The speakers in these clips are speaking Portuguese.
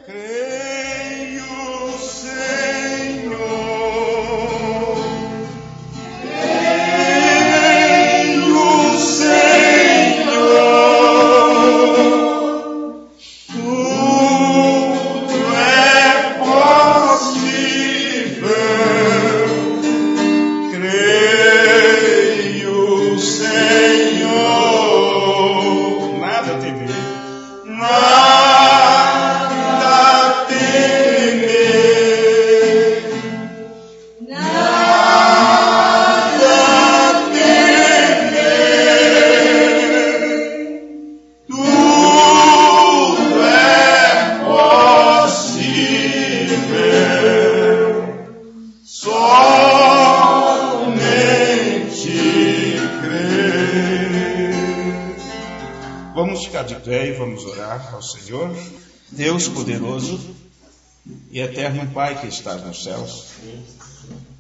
Creio, Senhor. Ao Senhor, Deus poderoso e eterno Pai que estás nos céus,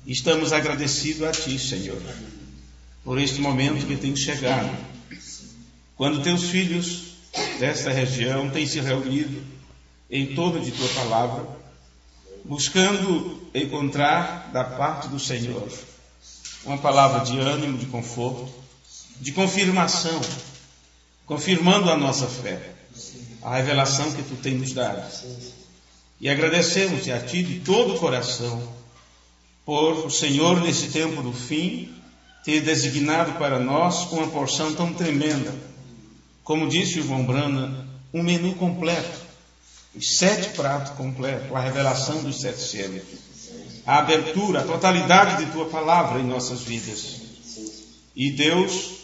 estamos agradecidos a Ti, Senhor, por este momento que tem chegado, quando Teus filhos desta região têm se reunido em torno de Tua palavra, buscando encontrar da parte do Senhor uma palavra de ânimo, de conforto, de confirmação, confirmando a nossa fé, a revelação que Tu tens nos dado. E agradecemos a Ti de todo o coração por o Senhor, nesse tempo do fim, ter designado para nós uma porção tão tremenda. Como disse o irmão Brana, um menu completo, os 7 pratos completos, a revelação dos 7 selos, a abertura, a totalidade de Tua palavra em nossas vidas. E Deus,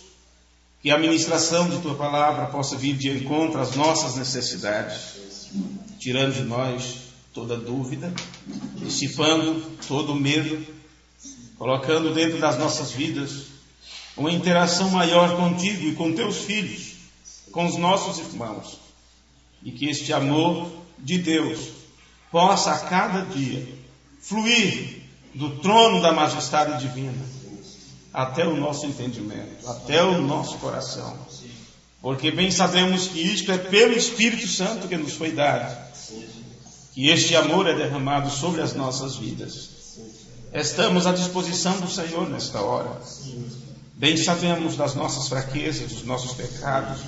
que a ministração de Tua palavra possa vir de encontro às nossas necessidades, tirando de nós toda dúvida, dissipando todo medo, colocando dentro das nossas vidas uma interação maior contigo e com Teus filhos, com os nossos irmãos, e que este amor de Deus possa a cada dia fluir do trono da majestade divina até o nosso entendimento, até o nosso coração, porque bem sabemos que isto é pelo Espírito Santo que nos foi dado, que este amor é derramado sobre as nossas vidas. Estamos à disposição do Senhor nesta hora. Bem sabemos das nossas fraquezas, dos nossos pecados,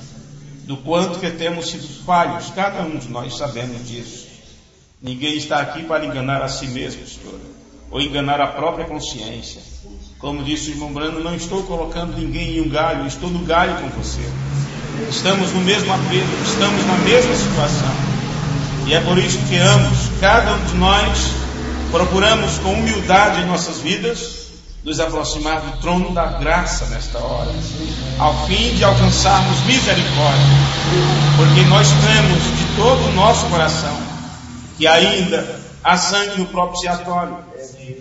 do quanto que temos sido falhos, cada um de nós sabemos disso. Ninguém está aqui para enganar a si mesmo, Senhor, ou enganar a própria consciência. Como disse o irmão Brando, não estou colocando ninguém em um galho, estou no galho com você. Estamos no mesmo apelo, estamos na mesma situação. E é por isso que ambos, cada um de nós, procuramos com humildade em nossas vidas, nos aproximar do trono da graça nesta hora, ao fim de alcançarmos misericórdia, porque nós cremos de todo o nosso coração que ainda há sangue no propiciatório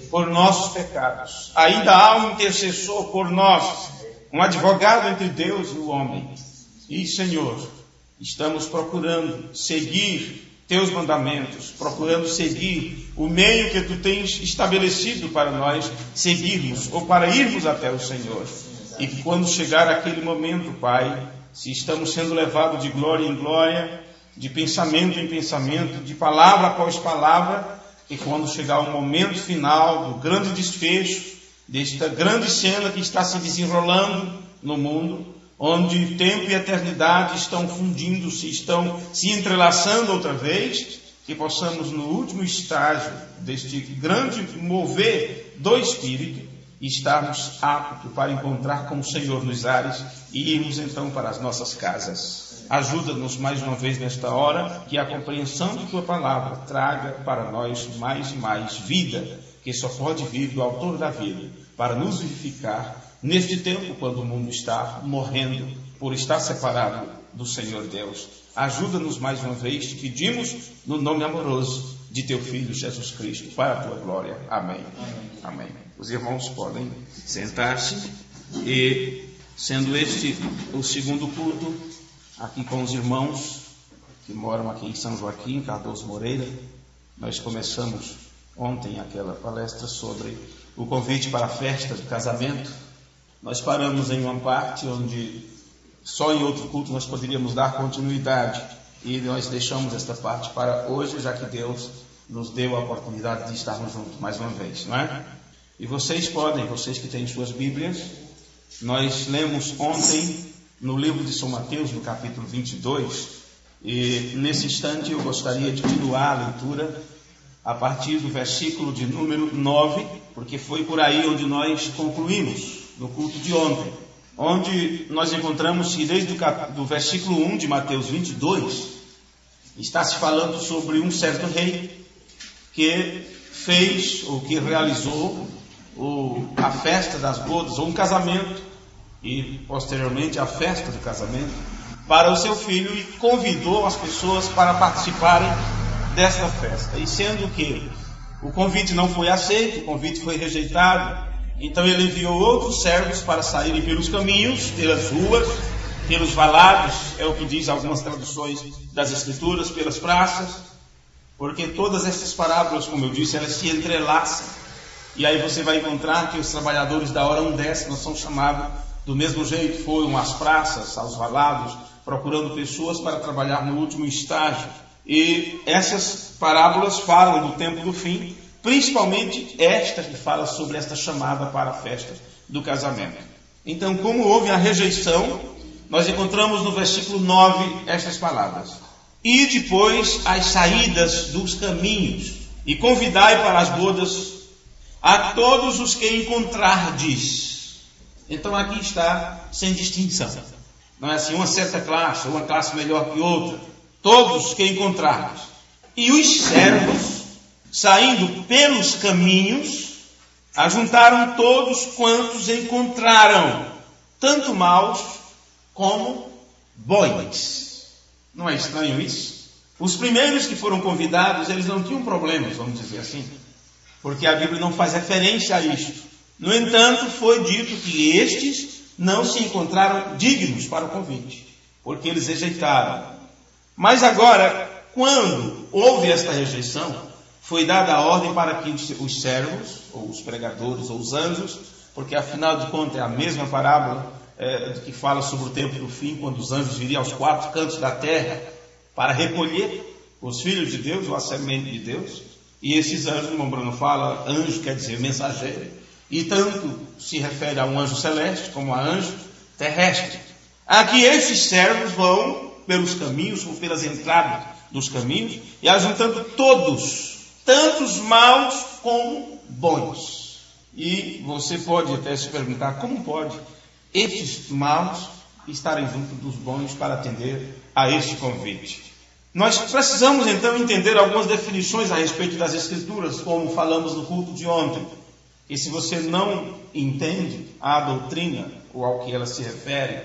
por nossos pecados. Ainda há um intercessor por nós, um advogado entre Deus e o homem. E, Senhor, estamos procurando seguir Teus mandamentos, procurando seguir o meio que Tu tens estabelecido para nós seguirmos, ou para irmos até o Senhor. E que quando chegar aquele momento, Pai, se estamos sendo levados de glória em glória, de pensamento em pensamento, de palavra após palavra, e quando chegar o momento final do grande desfecho, desta grande cena que está se desenrolando no mundo, onde tempo e eternidade estão fundindo-se, estão se entrelaçando outra vez, que possamos no último estágio deste grande mover do Espírito, estarmos aptos para encontrar com o Senhor nos ares e irmos então para as nossas casas. Ajuda-nos mais uma vez nesta hora, que a compreensão de Tua palavra traga para nós mais e mais vida, que só pode vir do Autor da vida, para nos vivificar neste tempo quando o mundo está morrendo por estar separado do Senhor Deus. Ajuda-nos mais uma vez, te pedimos no nome amoroso de Teu Filho Jesus Cristo, para a Tua glória. Amém. Amém. Os irmãos podem sentar-se e, sendo este o segundo culto, aqui com os irmãos que moram aqui em São Joaquim, Cardoso Moreira, nós começamos ontem aquela palestra sobre o convite para a festa de casamento. Nós paramos em uma parte onde só em outro culto nós poderíamos dar continuidade e nós deixamos esta parte para hoje, já que Deus nos deu a oportunidade de estarmos juntos mais uma vez, não é? E vocês que têm suas Bíblias, nós lemos ontem no livro de São Mateus, no capítulo 22, e nesse instante eu gostaria de continuar a leitura a partir do versículo de número 9, porque foi por aí onde nós concluímos no culto de ontem, onde nós encontramos que desde do versículo 1 de Mateus 22, está se falando sobre um certo rei que fez, ou que realizou a festa das bodas, ou um casamento, e posteriormente a festa do casamento, para o seu filho, e convidou as pessoas para participarem desta festa. E sendo que o convite não foi aceito, o convite foi rejeitado, então ele enviou outros servos para saírem pelos caminhos, pelas ruas, pelos valados, é o que diz algumas traduções das Escrituras, pelas praças, porque todas essas parábolas, como eu disse, elas se entrelaçam. E aí você vai encontrar que os trabalhadores da hora undécima são chamados do mesmo jeito, foram às praças, aos valados, procurando pessoas para trabalhar no último estágio. E essas parábolas falam do tempo do fim, principalmente esta que fala sobre esta chamada para a festa do casamento. Então, como houve a rejeição, nós encontramos no versículo 9 estas palavras: e depois as saídas dos caminhos, e convidai para as bodas a todos os que encontrardes. Então aqui está sem distinção. Não é assim uma certa classe, ou uma classe melhor que outra. Todos que encontrardes. E os servos, saindo pelos caminhos, ajuntaram todos quantos encontraram, tanto maus como bons. Não é estranho isso? Os primeiros que foram convidados, eles não tinham problemas, vamos dizer assim, porque a Bíblia não faz referência a isto. No entanto, foi dito que estes não se encontraram dignos para o convite, porque eles rejeitaram. Mas agora, quando houve esta rejeição, foi dada a ordem para que os servos, ou os pregadores, ou os anjos, porque afinal de contas é a mesma parábola que fala sobre o tempo do fim, quando os anjos viriam aos quatro cantos da terra para recolher os filhos de Deus, ou a semente de Deus. E esses anjos, como o Bruno fala, anjo quer dizer mensageiro, e tanto se refere a um anjo celeste como a anjo terrestre. Aqui esses servos vão pelos caminhos, ou pelas entradas dos caminhos, e ajuntando todos, tanto os maus como bons. E você pode até se perguntar, como pode estes maus estarem junto dos bons para atender a este convite? Nós precisamos então entender algumas definições a respeito das Escrituras, como falamos no culto de ontem. E se você não entende a doutrina, ou ao que ela se refere,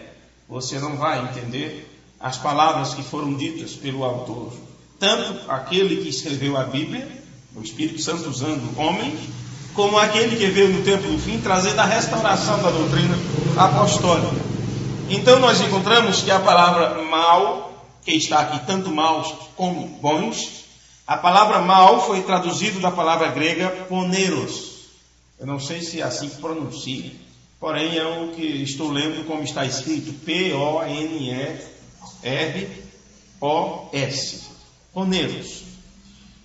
você não vai entender as palavras que foram ditas pelo autor. Tanto aquele que escreveu a Bíblia, o Espírito Santo usando homens, como aquele que veio no tempo do fim, trazendo a restauração da doutrina apostólica. Então nós encontramos que a palavra mal, que está aqui, tanto maus como bons, a palavra mal foi traduzida da palavra grega poneros. Eu não sei se é assim que pronuncia, porém é o que estou lendo como está escrito, P-O-N-E-R-O-S, poneros.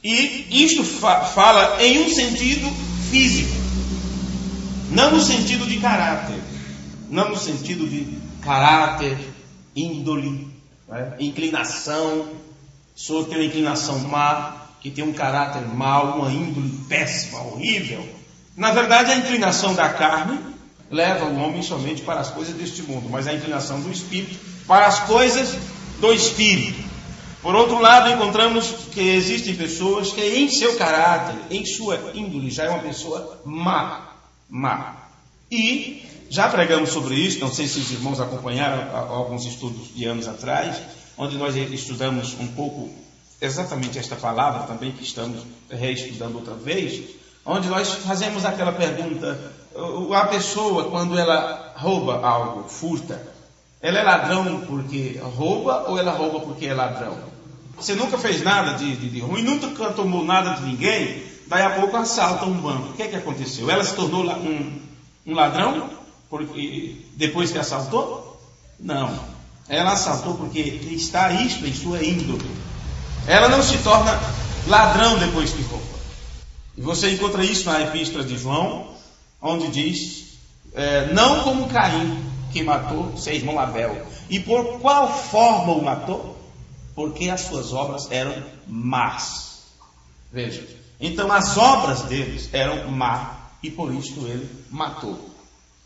E isto fala em um sentido físico, não no sentido de caráter, não no sentido de caráter, índole, né? Inclinação. Se tem uma inclinação má, que tem um caráter mau, uma índole péssima, horrível. Na verdade, a inclinação da carne leva o homem somente para as coisas deste mundo, mas a inclinação do espírito para as coisas do espírito. Por outro lado, encontramos que existem pessoas que em seu caráter, em sua índole, já é uma pessoa má. E já pregamos sobre isso, não sei se os irmãos acompanharam alguns estudos de anos atrás, onde nós estudamos um pouco exatamente esta palavra também, que estamos reestudando outra vez, onde nós fazemos aquela pergunta: a pessoa, quando ela rouba algo, furta, ela é ladrão porque rouba ou ela rouba porque é ladrão? Você nunca fez nada de ruim, nunca tomou nada de ninguém, daí a pouco assalta um banco. O que é que aconteceu? Ela se tornou um ladrão depois que assaltou? Não. Ela assaltou porque está isto em sua índole. Ela não se torna ladrão depois que rouba. E você encontra isso na epístola de João, onde diz, não como Caim, que matou seu irmão Abel. E por qual forma o matou? Porque as suas obras eram más. Veja, então as obras deles eram más, e por isso ele matou.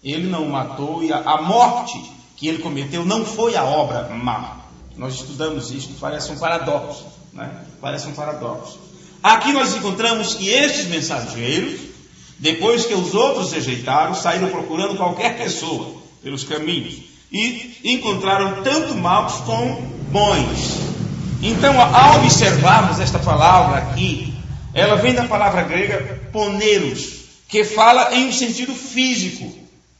Ele não matou, e a morte que ele cometeu não foi a obra má. Nós estudamos isso, parece um paradoxo, né? Parece um paradoxo. Aqui nós encontramos que estes mensageiros, depois que os outros rejeitaram, saíram procurando qualquer pessoa pelos caminhos e encontraram tanto maus como bons. Então, ao observarmos esta palavra aqui, ela vem da palavra grega poneros, que fala em um sentido físico,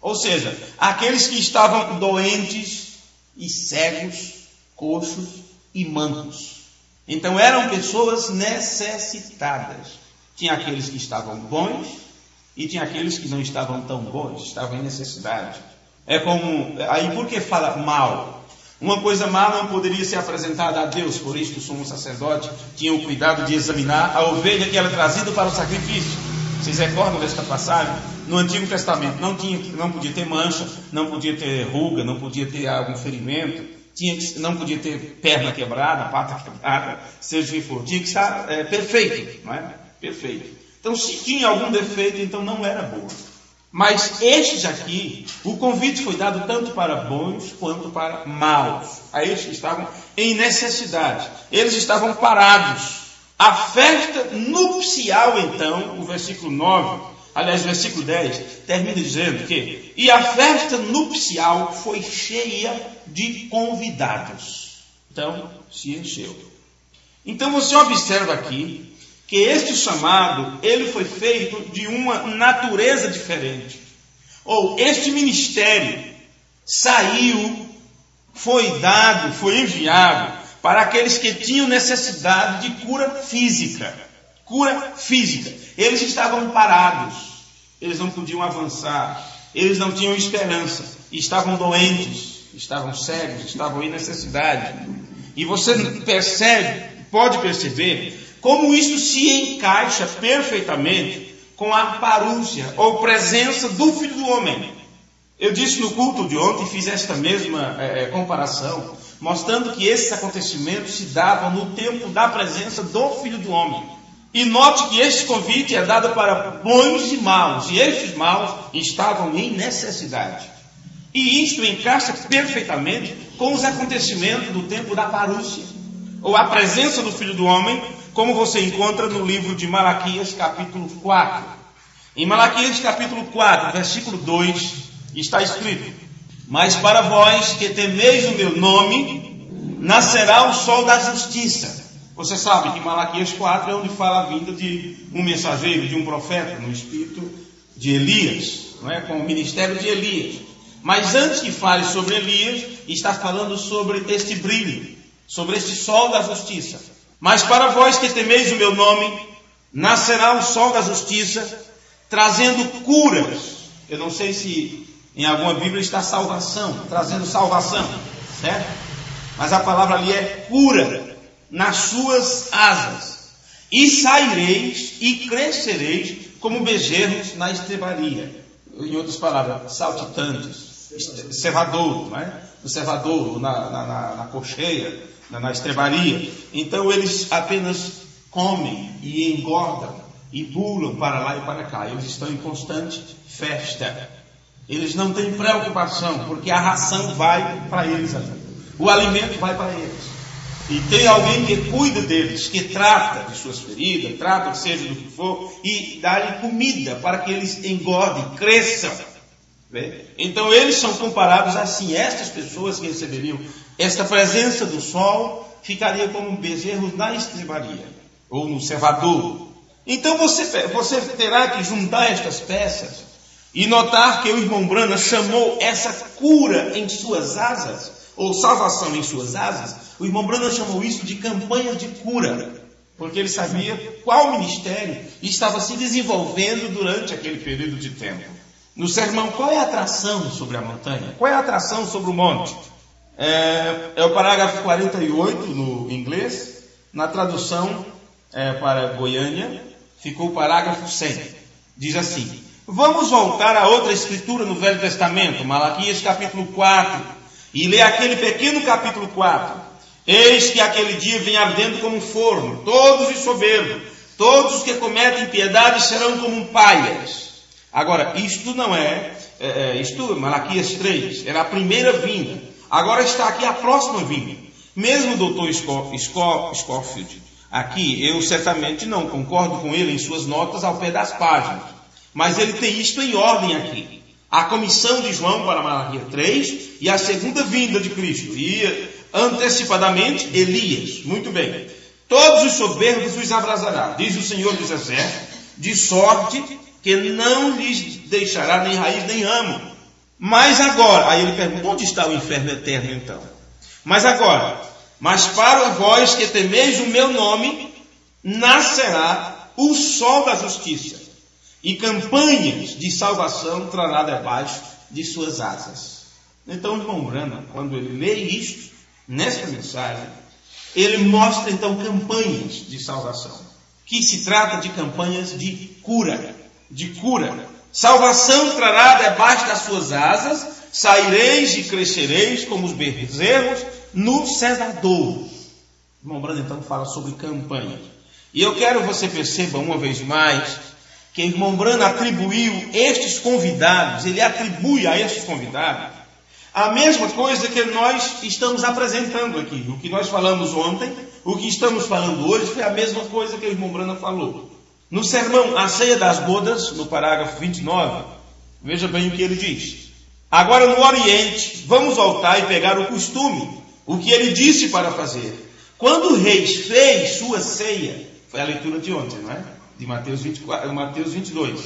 ou seja, aqueles que estavam doentes e cegos, coxos e mancos. Então eram pessoas necessitadas. Tinha aqueles que estavam bons e tinha aqueles que não estavam tão bons, estavam em necessidade. É como, aí por que fala mal? Uma coisa má não poderia ser apresentada a Deus, por isso o sumo sacerdote tinha o cuidado de examinar a ovelha que era trazida para o sacrifício. Vocês recordam desta passagem? No Antigo Testamento não podia ter mancha, não podia ter ruga, não podia ter algum ferimento, não podia ter perna quebrada, pata quebrada, seja o que for. Tinha que estar perfeito, não é? Perfeito. Então, se tinha algum defeito, então não era boa. Mas estes aqui, o convite foi dado tanto para bons quanto para maus. A estes que estavam em necessidade. Eles estavam parados. A festa nupcial, então, o versículo 9, aliás, o versículo 10, termina dizendo que e a festa nupcial foi cheia de convidados. Então, se encheu. Então, você observa aqui que este chamado, ele foi feito de uma natureza diferente. Ou este ministério saiu, foi dado, foi enviado para aqueles que tinham necessidade de cura física. Cura física. Eles estavam parados, eles não podiam avançar, eles não tinham esperança, estavam doentes, estavam cegos, estavam em necessidade. E você pode perceber como isso se encaixa perfeitamente com a parúcia, ou presença do Filho do Homem. Eu disse no culto de ontem, fiz esta mesma comparação, mostrando que esses acontecimentos se davam no tempo da presença do Filho do Homem. E note que este convite é dado para bons e maus, e estes maus estavam em necessidade. E isto encaixa perfeitamente com os acontecimentos do tempo da parúcia, ou a presença do Filho do Homem, como você encontra no livro de Malaquias, capítulo 4. Em Malaquias, capítulo 4, versículo 2, está escrito: mas para vós que temeis o meu nome, nascerá o sol da justiça. Você sabe que Malaquias 4 é onde fala a vinda de um mensageiro, de um profeta, no espírito de Elias, não é? Com o ministério de Elias. Mas antes que fale sobre Elias, está falando sobre este brilho, sobre este sol da justiça. Mas para vós que temeis o meu nome, nascerá o sol da justiça, trazendo curas. Eu não sei se em alguma Bíblia está salvação, trazendo salvação, certo? Mas a palavra ali é cura, nas suas asas. E saireis e crescereis como bezerros na estrebaria. Em outras palavras, saltitantes, cevador, não é? No cevador, na cocheira, na estrebaria. Então eles apenas comem e engordam e pulam para lá e para cá. Eles estão em constante festa. Eles não têm preocupação, porque a ração vai para eles ali. O alimento vai para eles. E tem alguém que cuida deles, que trata de suas feridas, trata que seja do que for, e dá-lhe comida para que eles engordem, cresçam. Então eles são comparados assim. Estas pessoas que receberiam esta presença do sol ficaria como bezerros na estrebaria, ou no cevador. Então você terá que juntar estas peças e notar que o irmão Branham chamou essa cura em suas asas, ou salvação em suas asas. O irmão Branham chamou isso de campanhas de cura, porque ele sabia qual ministério estava se desenvolvendo durante aquele período de tempo. No sermão, qual é a atração sobre a montanha? Qual é a atração sobre o monte? É o parágrafo 48 no inglês. Na tradução para Goiânia, ficou o parágrafo 100. Diz assim: vamos voltar a outra escritura no Velho Testamento, Malaquias capítulo 4, e ler aquele pequeno capítulo 4. Eis que aquele dia vem ardendo como um forno, todos os soberbos, todos os que cometem impiedade serão como paias. Agora, isto não Malaquias 3, era a primeira vinda. Agora está aqui a próxima vinda. Mesmo o doutor Scofield, aqui, eu certamente não concordo com ele em suas notas ao pé das páginas, mas ele tem isto em ordem aqui. A comissão de João para Malaquias 3 e a segunda vinda de Cristo. E antecipadamente, Elias. Muito bem. Todos os soberbos os abrasará, diz o Senhor dos Exércitos, de sorte que não lhes deixará nem raiz nem ramo. Mas agora, aí ele pergunta, onde está o inferno eterno então? Mas para vós que temeis o meu nome, nascerá o sol da justiça, e campanhas de salvação trará debaixo de suas asas. Então o irmão Branham, quando ele lê isto, nesta mensagem, ele mostra então campanhas de salvação, que se trata de campanhas de cura. Salvação trará debaixo das suas asas, saireis e crescereis como os bezerros no cedadouro. O irmão Branham então fala sobre campanha. E eu quero que você perceba uma vez mais que o irmão Branham atribuiu estes convidados, ele atribui a estes convidados a mesma coisa que nós estamos apresentando aqui. O que nós falamos ontem, o que estamos falando hoje, foi a mesma coisa que o irmão Branham falou. No sermão A Ceia das Bodas, no parágrafo 29, veja bem o que ele diz. Agora no Oriente, vamos voltar e pegar o costume, o que ele disse para fazer. Quando o rei fez sua ceia, foi a leitura de ontem, não é? De Mateus 22.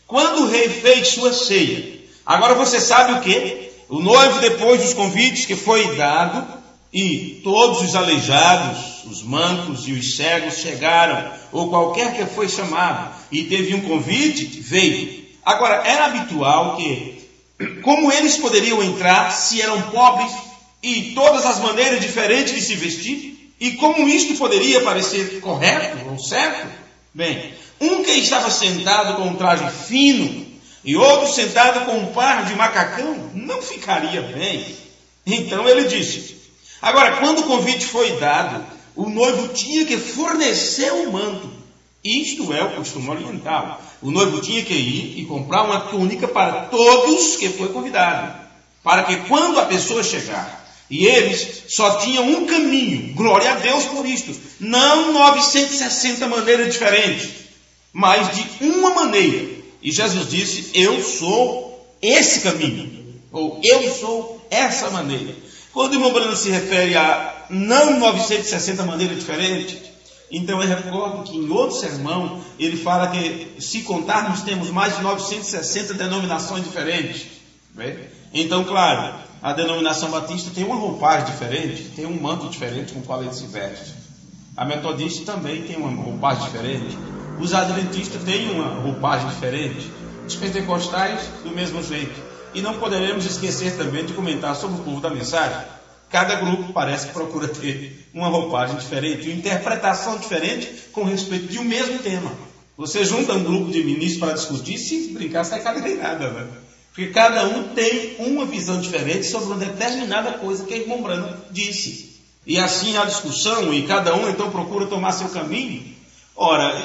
Quando o rei fez sua ceia, agora você sabe o que? O noivo, depois dos convites que foi dado, e todos os aleijados, os mancos e os cegos chegaram, ou qualquer que foi chamado, e teve um convite, veio. Agora, era habitual que, como eles poderiam entrar se eram pobres, e todas as maneiras diferentes de se vestir, e como isto poderia parecer correto ou certo? Bem, um que estava sentado com um traje fino, e outro sentado com um par de macacão, não ficaria bem. Então ele disse: agora, quando o convite foi dado, o noivo tinha que fornecer o manto. Isto é o costume oriental. O noivo tinha que ir e comprar uma túnica para todos que foi convidado, para que quando a pessoa chegar, e eles só tinham um caminho, glória a Deus por isto, não 960 maneiras diferentes, mas de uma maneira. E Jesus disse: eu sou esse caminho, ou eu sou essa maneira. Quando o irmão Branham se refere a não 960 maneiras diferentes, então eu recordo que em outro sermão ele fala que, se contarmos, temos mais de 960 denominações diferentes. Bem? Então, claro, a denominação batista tem uma roupagem diferente, tem um manto diferente com o qual ele se veste. A metodista também tem uma roupagem diferente. Os adventistas têm uma roupagem diferente. Os pentecostais, do mesmo jeito. E não poderemos esquecer também de comentar sobre o povo da mensagem. Cada grupo parece que procura ter uma roupagem diferente, uma interpretação diferente com respeito de um mesmo tema. Você junta um grupo de ministros para discutir, se brincar, sai nada, né? Porque cada um tem uma visão diferente sobre uma determinada coisa que o irmão Branham disse. E assim a discussão, e cada um então procura tomar seu caminho. Ora,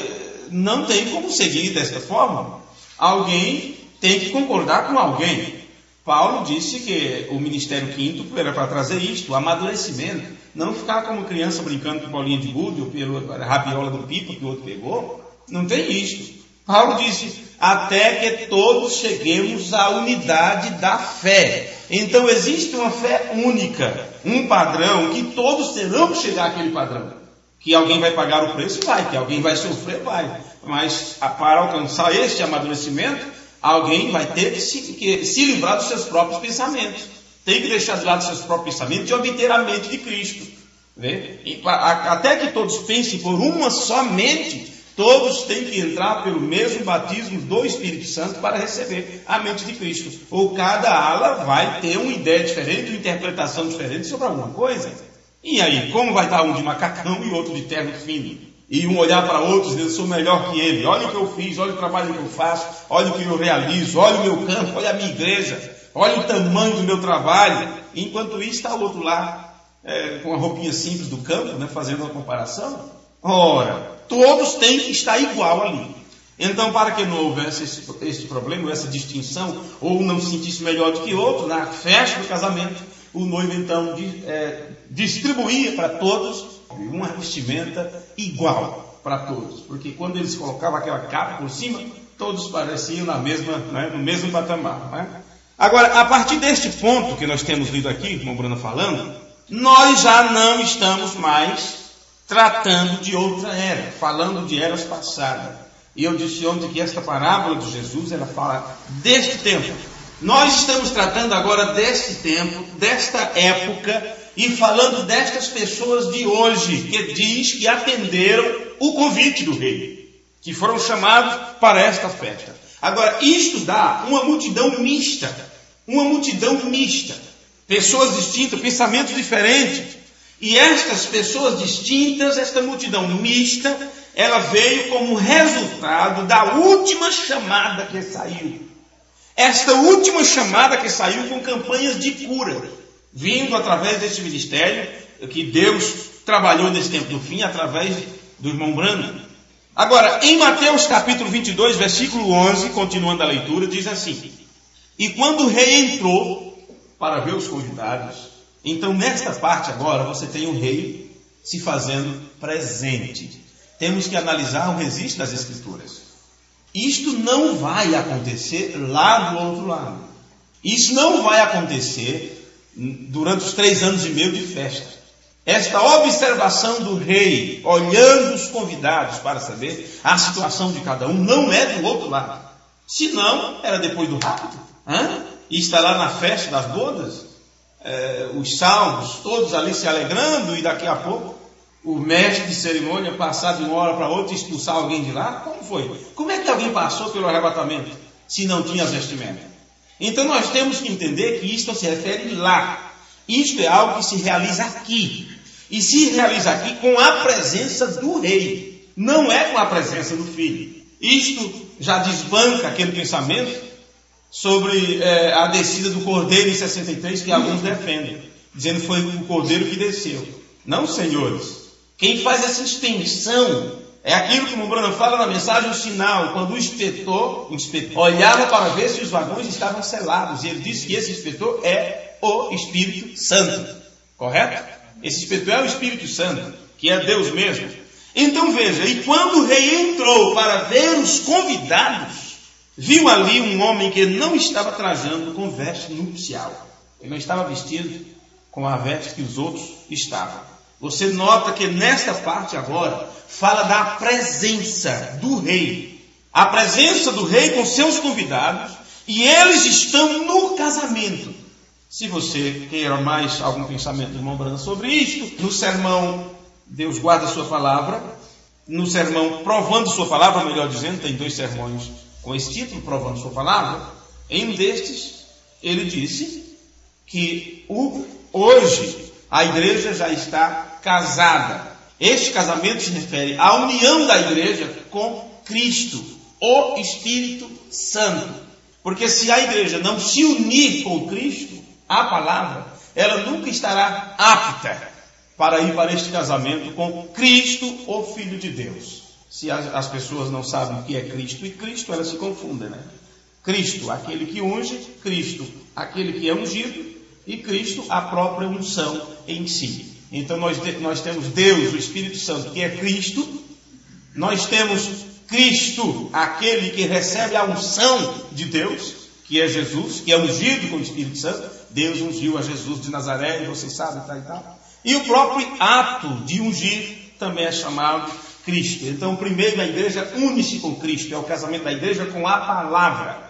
não tem como seguir desta forma. Alguém tem que concordar com alguém. Paulo disse que o ministério quinto era para trazer isto, o amadurecimento. Não ficar como criança brincando com bolinha de gude ou pela rabiola do pipa que o outro pegou. Não tem isto. Paulo disse: até que todos cheguemos à unidade da fé. Então existe uma fé única, um padrão, que todos terão que chegar àquele padrão. Que alguém vai pagar o preço, vai. Que alguém vai sofrer, vai. Mas para alcançar este amadurecimento, alguém vai ter que se livrar dos seus próprios pensamentos. Tem que deixar de lado os seus próprios pensamentos e obter a mente de Cristo. Vê? Até que todos pensem por uma só mente, Todos têm que entrar pelo mesmo batismo do Espírito Santo para receber a mente de Cristo. Ou cada ala vai ter uma ideia diferente, uma interpretação diferente sobre alguma coisa. E aí, como vai estar um de macacão e outro de terno fino? E um olhar para outros e dizer, eu sou melhor que ele. Olha o que eu fiz, olha o trabalho que eu faço, olha o que eu realizo, olha o meu campo, olha a minha igreja, olha o tamanho do meu trabalho. Enquanto isso está o outro lá, com a roupinha simples do campo, né, fazendo uma comparação. Ora, todos têm que estar igual ali. Então, para que não houvesse esse problema, essa distinção, ou não se sentisse melhor do que outro, na festa do casamento, o noivo então distribuía para todos uma vestimenta igual para todos. Porque quando eles colocavam aquela capa por cima, todos pareciam no mesmo patamar. Né? Agora, a partir deste ponto que nós temos lido aqui, irmão Bruno falando, nós já não estamos mais tratando de outra era, falando de eras passadas. E eu disse ontem que esta parábola de Jesus, ela fala deste tempo. Nós estamos tratando agora deste tempo, desta época, e falando destas pessoas de hoje, que diz que atenderam o convite do rei, que foram chamados para esta festa. Agora, isto dá uma multidão mista, pessoas distintas, pensamentos diferentes. E estas pessoas distintas, esta multidão mista, ela veio como resultado da última chamada que saiu. Esta última chamada que saiu com campanhas de cura, vindo através deste ministério, que Deus trabalhou nesse tempo do fim, através do irmão Brando. Agora, em Mateus capítulo 22, versículo 11, continuando a leitura, diz assim: E quando o rei entrou para ver os convidados, então nesta parte agora você tem o rei se fazendo presente. Temos que analisar o registro das Escrituras. Isto não vai acontecer lá do outro lado. Isso não vai acontecer durante os 3 anos e meio de festa. Esta observação do rei, olhando os convidados para saber a situação de cada um, não é do outro lado. Senão, era depois do rapto. E está lá na festa das bodas, os salvos, todos ali se alegrando, e daqui a pouco o mestre de cerimônia passar de uma hora para outra e expulsar alguém de lá. Como foi? Como é que alguém passou pelo arrebatamento se não tinha as vestimentas? Então nós temos que entender que isto se refere lá. Isto é algo que se realiza aqui. E se realiza aqui com a presença do rei. Não é com a presença do filho. Isto já desbanca aquele pensamento sobre a descida do cordeiro em 63 que alguns defendem, dizendo que foi o cordeiro que desceu. Não, senhores. Quem faz essa extensão é aquilo que o Bruno fala na mensagem, o sinal, quando o inspetor olhava para ver se os vagões estavam selados, e ele disse que esse inspetor é o Espírito Santo, correto? Esse inspetor é o Espírito Santo, que é Deus mesmo. Então veja, e quando o rei entrou para ver os convidados, viu ali um homem que não estava trajando com veste nupcial. Ele não estava vestido com a veste que os outros estavam. Você nota que nesta parte agora fala da presença do rei. A presença do rei com seus convidados, e eles estão no casamento. Se você queira mais algum pensamento do irmão Brando sobre isto, no sermão Deus guarda a sua palavra, no sermão Provando Sua Palavra, melhor dizendo, tem 2 sermões com esse título, Provando Sua Palavra. Em um destes, ele disse que hoje a igreja já está casada. Este casamento se refere à união da igreja com Cristo, o Espírito Santo. Porque se a igreja não se unir com Cristo, a palavra, ela nunca estará apta para ir para este casamento com Cristo, o Filho de Deus. Se as pessoas não sabem o que é Cristo e Cristo, elas se confundem, né? Cristo, aquele que unge, Cristo, aquele que é ungido, e Cristo, a própria unção em si. Então nós temos Deus, o Espírito Santo, que é Cristo. Nós temos Cristo, aquele que recebe a unção de Deus, que é Jesus, que é ungido com o Espírito Santo. Deus ungiu a Jesus de Nazaré, e vocês sabem, tal e tal. E o próprio ato de ungir também é chamado Cristo. Então, primeiro a igreja une-se com Cristo, é o casamento da igreja com a palavra.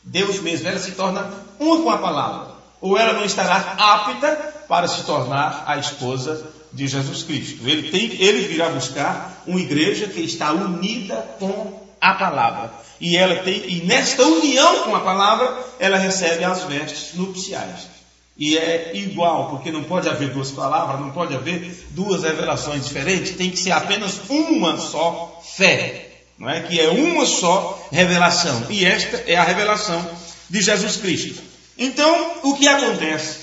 Deus mesmo, ela se torna uma com a palavra. Ou ela não estará apta para se tornar a esposa de Jesus Cristo. Ele virá buscar uma igreja que está unida com a palavra. E nesta união com a palavra, ela recebe as vestes nupciais. E é igual, porque não pode haver duas palavras, não pode haver duas revelações diferentes, tem que ser apenas uma só fé, não é? Que é uma só revelação. E esta é a revelação de Jesus Cristo. Então, o que acontece?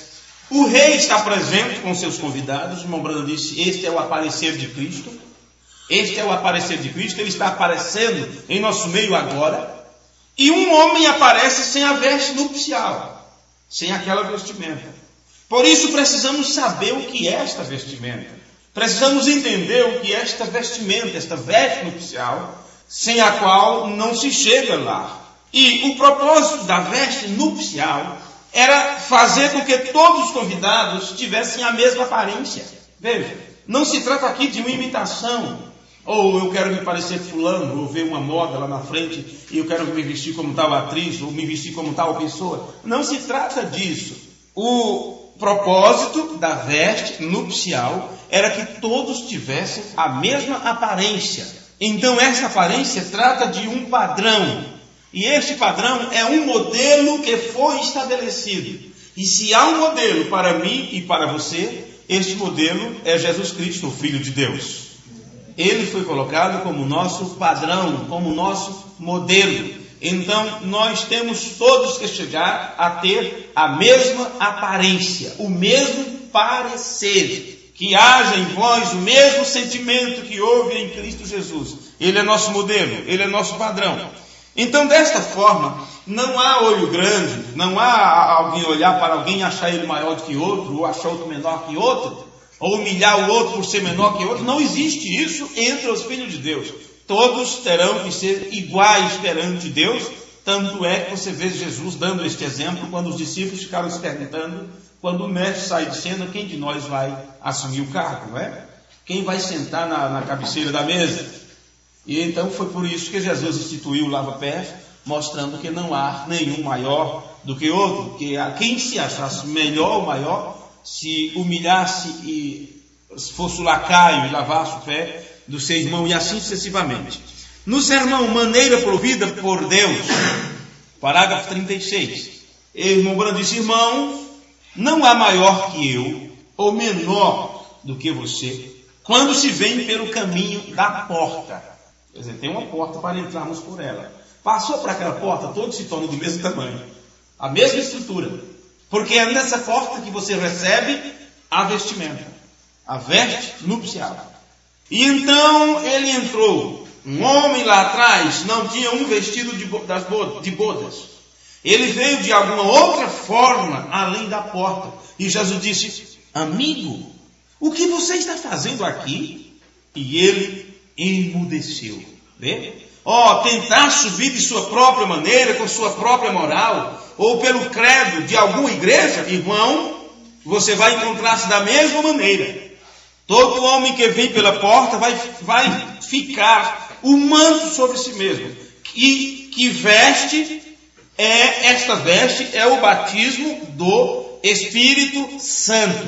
O rei está presente com seus convidados. O irmão Branham disse: este é o aparecer de Cristo. Este é o aparecer de Cristo. Ele está aparecendo em nosso meio agora. E um homem aparece sem a veste nupcial, sem aquela vestimenta. Por isso precisamos saber o que é esta vestimenta. Precisamos entender o que é esta vestimenta, esta veste nupcial, sem a qual não se chega lá. E o propósito da veste nupcial era fazer com que todos os convidados tivessem a mesma aparência. Veja, não se trata aqui de uma imitação. Ou eu quero me parecer fulano, ou ver uma moda lá na frente, e eu quero me vestir como tal atriz, ou me vestir como tal pessoa. Não se trata disso. O propósito da veste nupcial era que todos tivessem a mesma aparência. Então essa aparência trata de um padrão. E este padrão é um modelo que foi estabelecido. E se há um modelo para mim e para você, este modelo é Jesus Cristo, o Filho de Deus. Ele foi colocado como nosso padrão, como nosso modelo. Então, nós temos todos que chegar a ter a mesma aparência, o mesmo parecer. Que haja em vós o mesmo sentimento que houve em Cristo Jesus. Ele é nosso modelo, ele é nosso padrão. Então, desta forma, não há olho grande, não há alguém olhar para alguém e achar ele maior do que outro, ou achar outro menor que outro, ou humilhar o outro por ser menor que outro. Não existe isso entre os filhos de Deus. Todos terão que ser iguais perante Deus. Tanto é que você vê Jesus dando este exemplo quando os discípulos ficaram se perguntando, quando o mestre sai de cena, quem de nós vai assumir o cargo, não é? Quem vai sentar na cabeceira da mesa? E então foi por isso que Jesus instituiu o lava-pés, mostrando que não há nenhum maior do que outro, que a quem se achasse melhor ou maior, se humilhasse e fosse o lacaio e lavasse o pé do seu irmão, e assim sucessivamente. No sermão Maneira Provida por Deus, parágrafo 36, o irmão Branham disse: irmão, não há maior que eu, ou menor do que você, quando se vem pelo caminho da porta. Quer dizer, tem uma porta para entrarmos por ela. Passou para aquela porta, todos se tornam do mesmo tamanho, a mesma estrutura. Porque é nessa porta que você recebe a vestimenta, a veste nupcial. E então ele entrou. Um homem lá atrás não tinha um vestido de bodas. Ele veio de alguma outra forma além da porta. E Jesus disse: amigo, o que você está fazendo aqui? E ele emudeceu. Vê? Tentar subir de sua própria maneira, com sua própria moral, ou pelo credo de alguma igreja, irmão, você vai encontrar-se da mesma maneira. Todo homem que vem pela porta vai ficar o manto sobre si mesmo. E que veste esta veste é o batismo do Espírito Santo.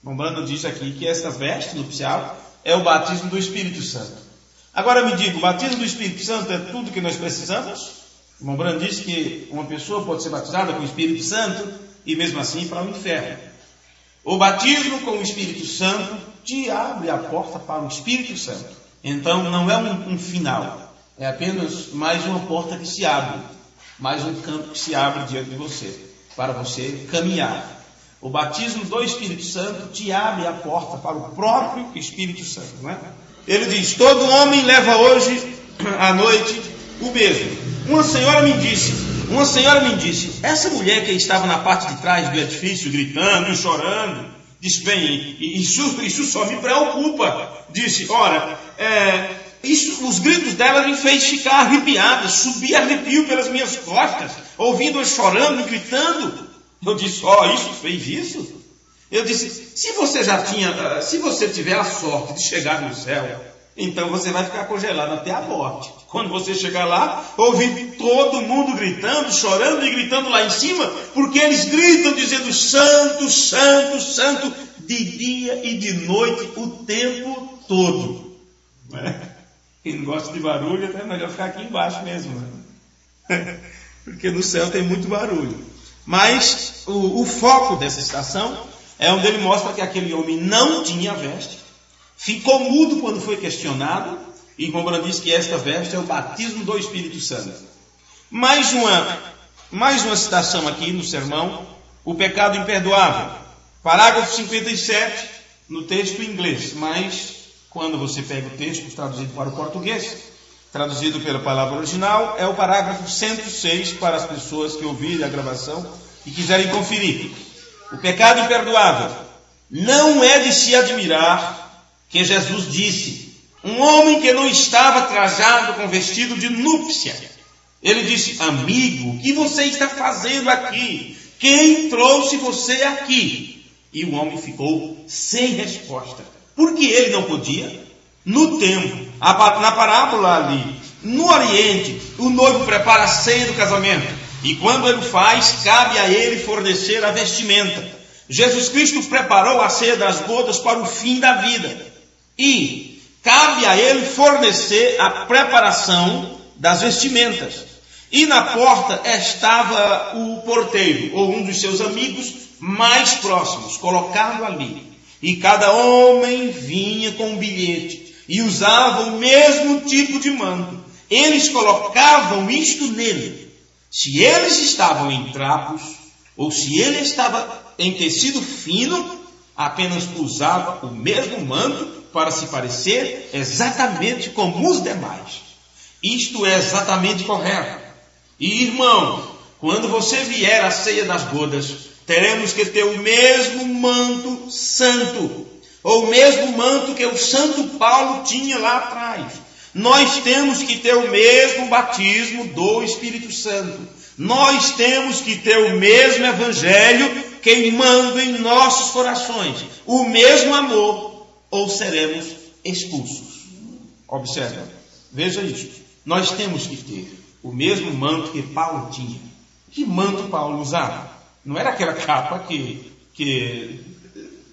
Lembrando disso aqui, que essa veste nupcial é o batismo do Espírito Santo. Agora me diga, o batismo do Espírito Santo é tudo que nós precisamos? O irmão Branham disse que uma pessoa pode ser batizada com o Espírito Santo e mesmo assim ir para o inferno. O batismo com o Espírito Santo te abre a porta para o Espírito Santo. Então não é um final, é apenas mais uma porta que se abre, mais um campo que se abre diante de você, para você caminhar. O batismo do Espírito Santo te abre a porta para o próprio Espírito Santo, não é? Ele diz: todo homem leva hoje à noite o mesmo. Uma senhora me disse, essa mulher que estava na parte de trás do edifício, gritando e chorando, disse: bem, isso só me preocupa. Disse: ora, os gritos dela me fez ficar arrepiada, subir arrepio pelas minhas costas, ouvindo-a chorando e gritando. Eu disse: isso fez isso? Eu disse: se você tiver a sorte de chegar no céu, então você vai ficar congelado até a morte. Quando você chegar lá, ouvir todo mundo gritando, chorando e gritando lá em cima, porque eles gritam dizendo: santo, santo, santo, de dia e de noite, o tempo todo. Quem não gosta de barulho, até é melhor ficar aqui embaixo mesmo, né? Porque no céu tem muito barulho. Mas o foco dessa citação é onde ele mostra que aquele homem não tinha veste, ficou mudo quando foi questionado, e irmão Branham diz que esta veste é o batismo do Espírito Santo. Mais uma citação aqui no sermão, o pecado imperdoável. Parágrafo 57, no texto em inglês, mas quando você pega o texto traduzido para o português, traduzido pela palavra original, é o parágrafo 106 para as pessoas que ouvirem a gravação e quiserem conferir. O pecado imperdoável. Não é de se admirar que Jesus disse, um homem que não estava trajado com vestido de núpcia. Ele disse, amigo, o que você está fazendo aqui? Quem trouxe você aqui? E o homem ficou sem resposta. Por que ele não podia? No tempo, na parábola ali, no Oriente, o noivo prepara a ceia do casamento. E quando ele faz, cabe a ele fornecer a vestimenta. Jesus Cristo preparou a ceia das bodas para o fim da vida. E cabe a ele fornecer a preparação das vestimentas. E na porta estava o porteiro, ou um dos seus amigos mais próximos, colocado ali. E cada homem vinha com um bilhete e usava o mesmo tipo de manto. Eles colocavam isto nele. Se eles estavam em trapos, ou se ele estava em tecido fino, apenas usava o mesmo manto para se parecer exatamente como os demais. Isto é exatamente correto. E irmão, quando você vier à ceia das bodas, teremos que ter o mesmo manto santo, ou o mesmo manto que o santo Paulo tinha lá atrás. Nós temos que ter o mesmo batismo do Espírito Santo. Nós temos que ter o mesmo evangelho queimando em nossos corações, o mesmo amor, ou seremos expulsos. Observe, veja isso. Nós temos que ter o mesmo manto que Paulo tinha. Que manto Paulo usava? Não era aquela capa que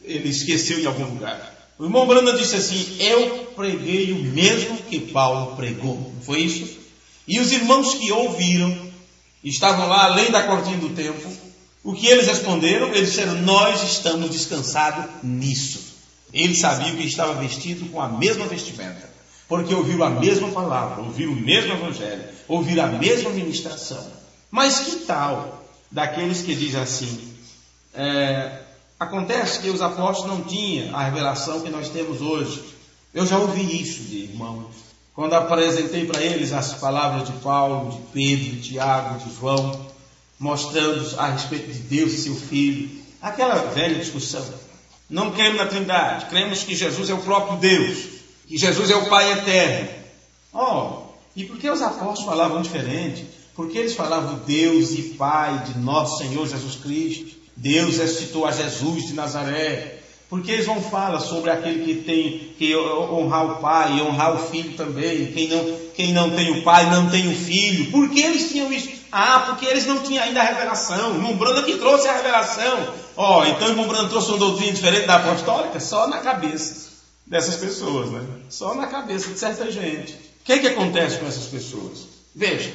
ele esqueceu em algum lugar. O irmão Branham disse assim, eu preguei o mesmo que Paulo pregou. Não foi isso? E os irmãos que ouviram, estavam lá além da cortina do templo, o que eles responderam? Eles disseram, nós estamos descansados nisso. Eles sabiam que estava vestido com a mesma vestimenta, porque ouviram a mesma palavra, ouviram o mesmo evangelho, ouviram a mesma ministração. Mas que tal daqueles que dizem assim, acontece que os apóstolos não tinham a revelação que nós temos hoje. Eu já ouvi isso de irmãos, quando apresentei para eles as palavras de Paulo, de Pedro, de Tiago, de João, mostrando a respeito de Deus e seu Filho, aquela velha discussão. Não cremos na Trindade, cremos que Jesus é o próprio Deus, que Jesus é o Pai eterno. E por que os apóstolos falavam diferente? Porque eles falavam Deus e Pai de nosso Senhor Jesus Cristo. Deus ressuscitou a Jesus de Nazaré. Porque eles não falam sobre aquele que tem que honrar o Pai e honrar o Filho também. Quem não tem o Pai não tem o Filho. Por que eles tinham isso? Porque eles não tinham ainda a revelação. O irmão Branham que trouxe a revelação. Então o irmão Branham trouxe uma doutrina diferente da apostólica? Só na cabeça dessas pessoas, né? Só na cabeça de certa gente. O que acontece com essas pessoas? Veja,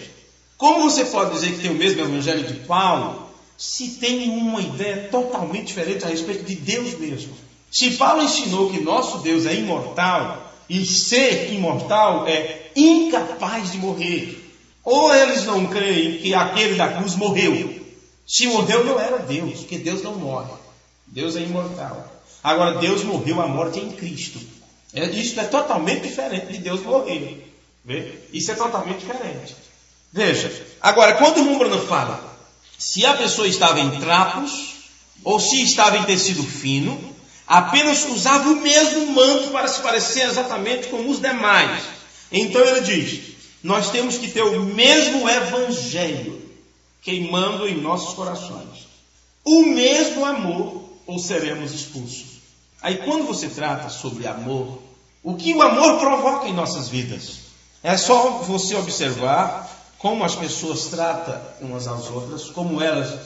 como você pode dizer que tem o mesmo evangelho de Paulo, se tem uma ideia totalmente diferente a respeito de Deus mesmo? Se Paulo ensinou que nosso Deus é imortal, e ser imortal é incapaz de morrer, ou eles não creem que aquele da cruz morreu? Se morreu, não era Deus, porque Deus não morre. Deus é imortal. Agora, Deus morreu a morte em Cristo. Isso é totalmente diferente de Deus morrer. Vê? Isso é totalmente diferente. Veja, agora, quando o irmão Branham fala, se a pessoa estava em trapos, ou se estava em tecido fino, apenas usava o mesmo manto para se parecer exatamente como os demais. Então ele diz, nós temos que ter o mesmo evangelho queimando em nossos corações, o mesmo amor, ou seremos expulsos. Aí quando você trata sobre amor, o que o amor provoca em nossas vidas? É só você observar como as pessoas tratam umas às outras, como elas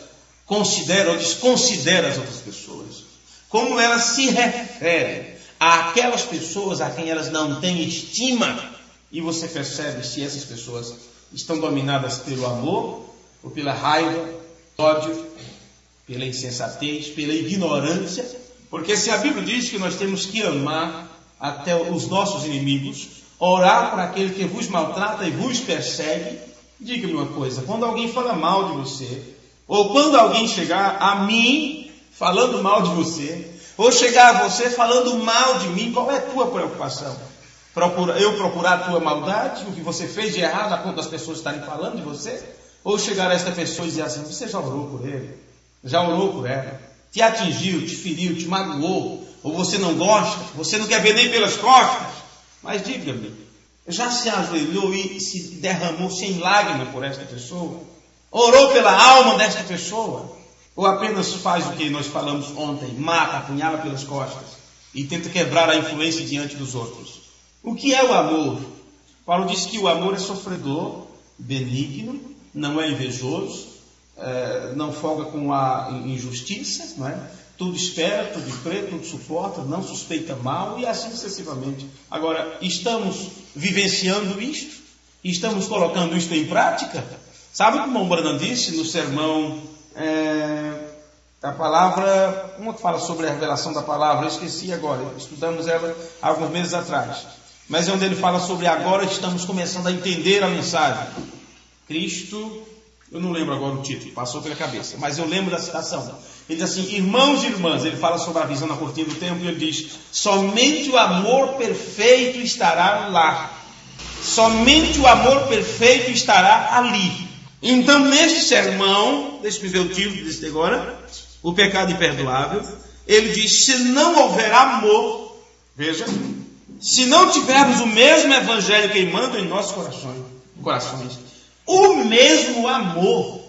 consideram ou desconsideram as outras pessoas. como elas se referem àquelas pessoas a quem elas não têm estima. E você percebe se essas pessoas estão dominadas pelo amor ou pela raiva, ódio, pela insensatez, pela ignorância. Porque se a Bíblia diz que nós temos que amar até os nossos inimigos, orar para aquele que vos maltrata e vos persegue, diga-me uma coisa, quando alguém fala mal de você, ou quando alguém chegar a mim falando mal de você, ou chegar a você falando mal de mim, qual é a tua preocupação? Eu procurar a tua maldade, o que você fez de errado a ponto das pessoas estarem falando de você? Ou chegar a esta pessoa e dizer assim, você já orou por ele? Já orou por ela? Te atingiu, te feriu, te magoou? Ou você não gosta? Você não quer ver nem pelas costas? Mas diga-me, já se ajoelhou e se derramou sem lágrima por esta pessoa? Orou pela alma desta pessoa? Ou apenas faz o que nós falamos ontem, mata, apunhala pelas costas e tenta quebrar a influência diante dos outros? O que é o amor? Paulo diz que o amor é sofredor, benigno, não é invejoso, não folga com a injustiça, não é? Tudo espera, tudo crê, tudo suporta, não suspeita mal e assim sucessivamente. Agora, estamos vivenciando isto? Estamos colocando isto em prática? Sabe o que o irmão Branham disse no sermão da palavra, uma que fala sobre a revelação da palavra, eu esqueci agora, estudamos ela há alguns meses atrás, mas é onde ele fala sobre agora estamos começando a entender a mensagem. Cristo, eu não lembro agora o título, passou pela cabeça, mas eu lembro da citação. Ele diz assim, irmãos e irmãs, ele fala sobre a visão na cortina do templo, e ele diz, somente o amor perfeito estará lá, somente o amor perfeito estará ali. Então, neste sermão, deixa-me ver o título desse agora, o pecado imperdoável, ele diz, se não houver amor, veja, se não tivermos o mesmo evangelho queimando em nossos corações, o mesmo amor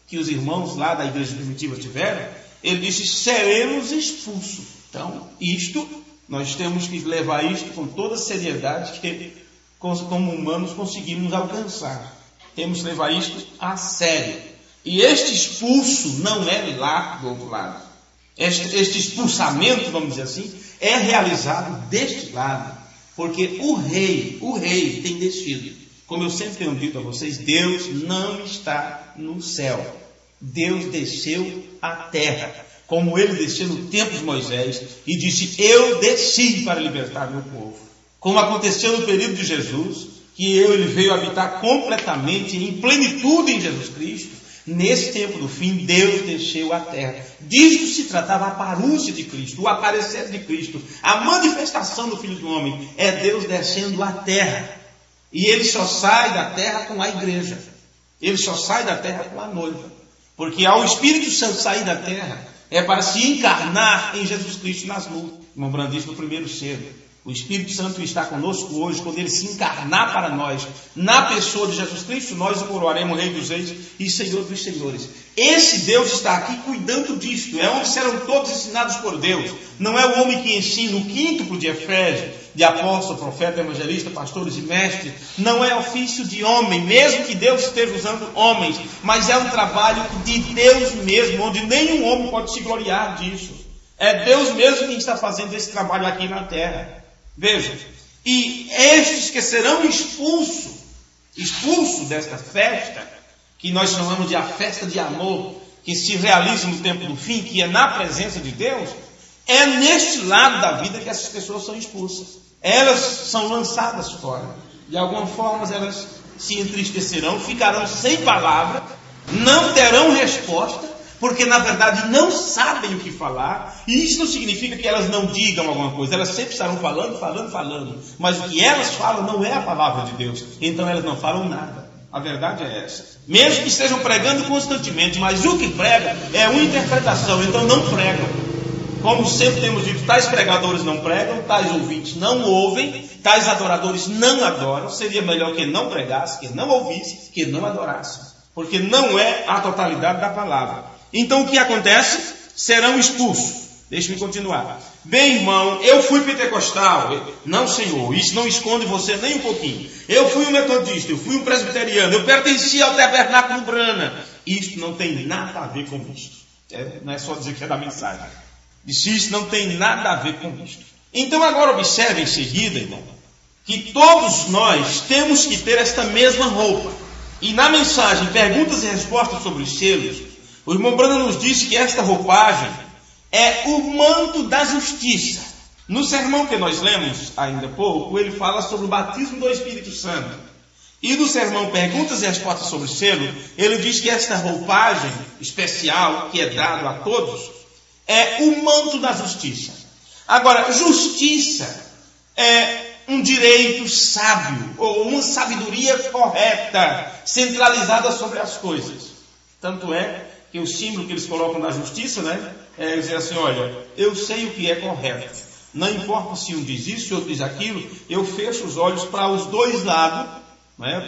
que os irmãos lá da igreja primitiva tiveram, ele disse, seremos expulsos. Então, isto, nós temos que levar isto com toda a seriedade que como humanos conseguimos alcançar. Temos que levar isto a sério. E este expulso não é lá do outro lado. Este expulsamento, vamos dizer assim, é realizado deste lado. Porque o rei tem descido. Como eu sempre tenho dito a vocês, Deus não está no céu. Deus desceu à terra. Como ele desceu no tempo de Moisés e disse, eu desci para libertar meu povo. Como aconteceu no período de Jesus, que ele veio habitar completamente em plenitude em Jesus Cristo, nesse tempo do fim, Deus desceu à terra. Disto se tratava a aparência de Cristo, o aparecer de Cristo, a manifestação do Filho do Homem, é Deus descendo à terra. E ele só sai da terra com a igreja, ele só sai da terra com a noiva, porque ao Espírito Santo sair da terra, é para se encarnar em Jesus Cristo nas nuvens. Irmão Branham disse no primeiro cedo. O Espírito Santo está conosco hoje, quando ele se encarnar para nós, na pessoa de Jesus Cristo, nós o coroaremos Rei dos Reis e Senhor dos Senhores. Esse Deus está aqui cuidando disto, é onde serão todos ensinados por Deus. Não é o homem que ensina o quíntuplo de Efésios, de apóstolo, profeta, evangelista, pastores e mestres. Não é ofício de homem, mesmo que Deus esteja usando homens, mas é um trabalho de Deus mesmo, onde nenhum homem pode se gloriar disso. É Deus mesmo quem está fazendo esse trabalho aqui na terra. Veja, e estes que serão expulsos desta festa, que nós chamamos de a festa de amor, que se realiza no tempo do fim, que é na presença de Deus, é neste lado da vida que essas pessoas são expulsas. Elas são lançadas fora. De alguma forma elas se entristecerão, ficarão sem palavra, não terão resposta, porque na verdade não sabem o que falar, e isso não significa que elas não digam alguma coisa, elas sempre estarão falando, mas o que elas falam não é a palavra de Deus, então elas não falam nada. A verdade é essa. Mesmo que estejam pregando constantemente, mas o que pregam é uma interpretação, então não pregam. Como sempre temos dito, tais pregadores não pregam, tais ouvintes não ouvem, tais adoradores não adoram. Seria melhor que não pregasse, que não ouvisse, que não adorasse, porque não é a totalidade da palavra. Então o que acontece? Serão expulsos. Deixe-me continuar. Bem, irmão, eu fui pentecostal. Não, Senhor, isso não esconde você nem um pouquinho. Eu fui um metodista, eu fui um presbiteriano, eu pertencia ao tabernáculo Branham. Isto não tem nada a ver com isto. Não é só dizer que é da mensagem. Disse: isso não tem nada a ver com isto. Então agora observe em seguida, irmão, que todos nós temos que ter esta mesma roupa. E na mensagem Perguntas e Respostas sobre os Selos, o irmão Branham nos disse que esta roupagem é o manto da justiça. No sermão que nós lemos ainda há pouco, ele fala sobre o batismo do Espírito Santo. E no sermão Perguntas e Respostas sobre o Selo, ele diz que esta roupagem especial que é dado a todos é o manto da justiça. Agora, justiça é um direito sábio, ou uma sabedoria correta, centralizada sobre as coisas. Tanto é que o símbolo que eles colocam da justiça, é dizer assim: olha, eu sei o que é correto. Não importa se um diz isso e outro diz aquilo, eu fecho os olhos para os dois lados,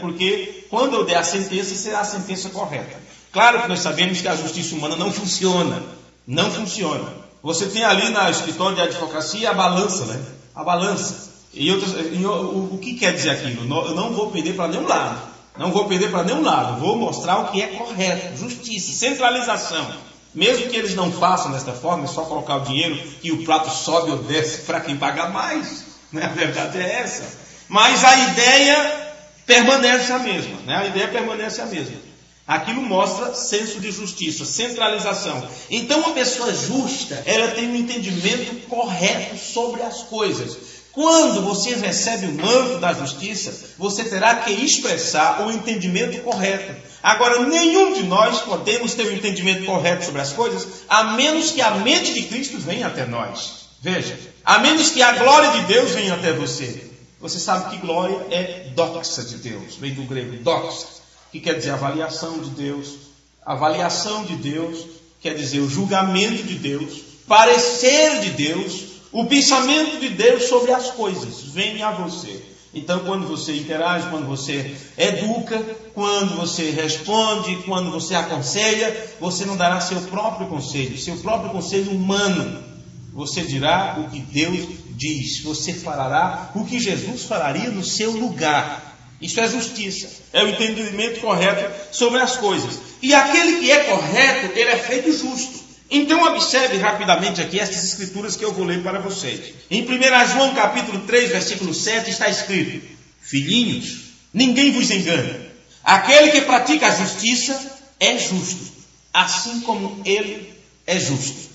porque quando eu der a sentença, será a sentença correta. Claro que nós sabemos que a justiça humana não funciona. Não funciona. Você tem ali na escritório de advocacia a balança, A balança. O que quer dizer aquilo? Eu não vou perder para nenhum lado. Não vou perder para nenhum lado. Vou mostrar o que é correto. Justiça, centralização. Mesmo que eles não façam desta forma, é só colocar o dinheiro e o prato sobe ou desce para quem pagar mais. A verdade é essa. Mas a ideia permanece a mesma. A ideia permanece a mesma. Aquilo mostra senso de justiça, centralização. Então, uma pessoa justa, ela tem um entendimento correto sobre as coisas. Quando você recebe o manto da justiça, você terá que expressar o entendimento correto. Agora, nenhum de nós podemos ter um entendimento correto sobre as coisas, a menos que a mente de Cristo venha até nós. Veja, a menos que a glória de Deus venha até você. Você sabe que glória é doxa de Deus, vem do grego doxa, que quer dizer avaliação de Deus. Avaliação de Deus quer dizer o julgamento de Deus, parecer de Deus, o pensamento de Deus sobre as coisas vem a você. Então, quando você interage, quando você educa, quando você responde, quando você aconselha, você não dará seu próprio conselho humano. Você dirá o que Deus diz. Você fará o que Jesus falaria no seu lugar. Isso é justiça. É o entendimento correto sobre as coisas. E aquele que é correto, ele é feito justo. Então observe rapidamente aqui estas escrituras que eu vou ler para vocês. Em 1 João capítulo 3, versículo 7 está escrito: filhinhos, ninguém vos engane. Aquele que pratica a justiça é justo, assim como ele é justo.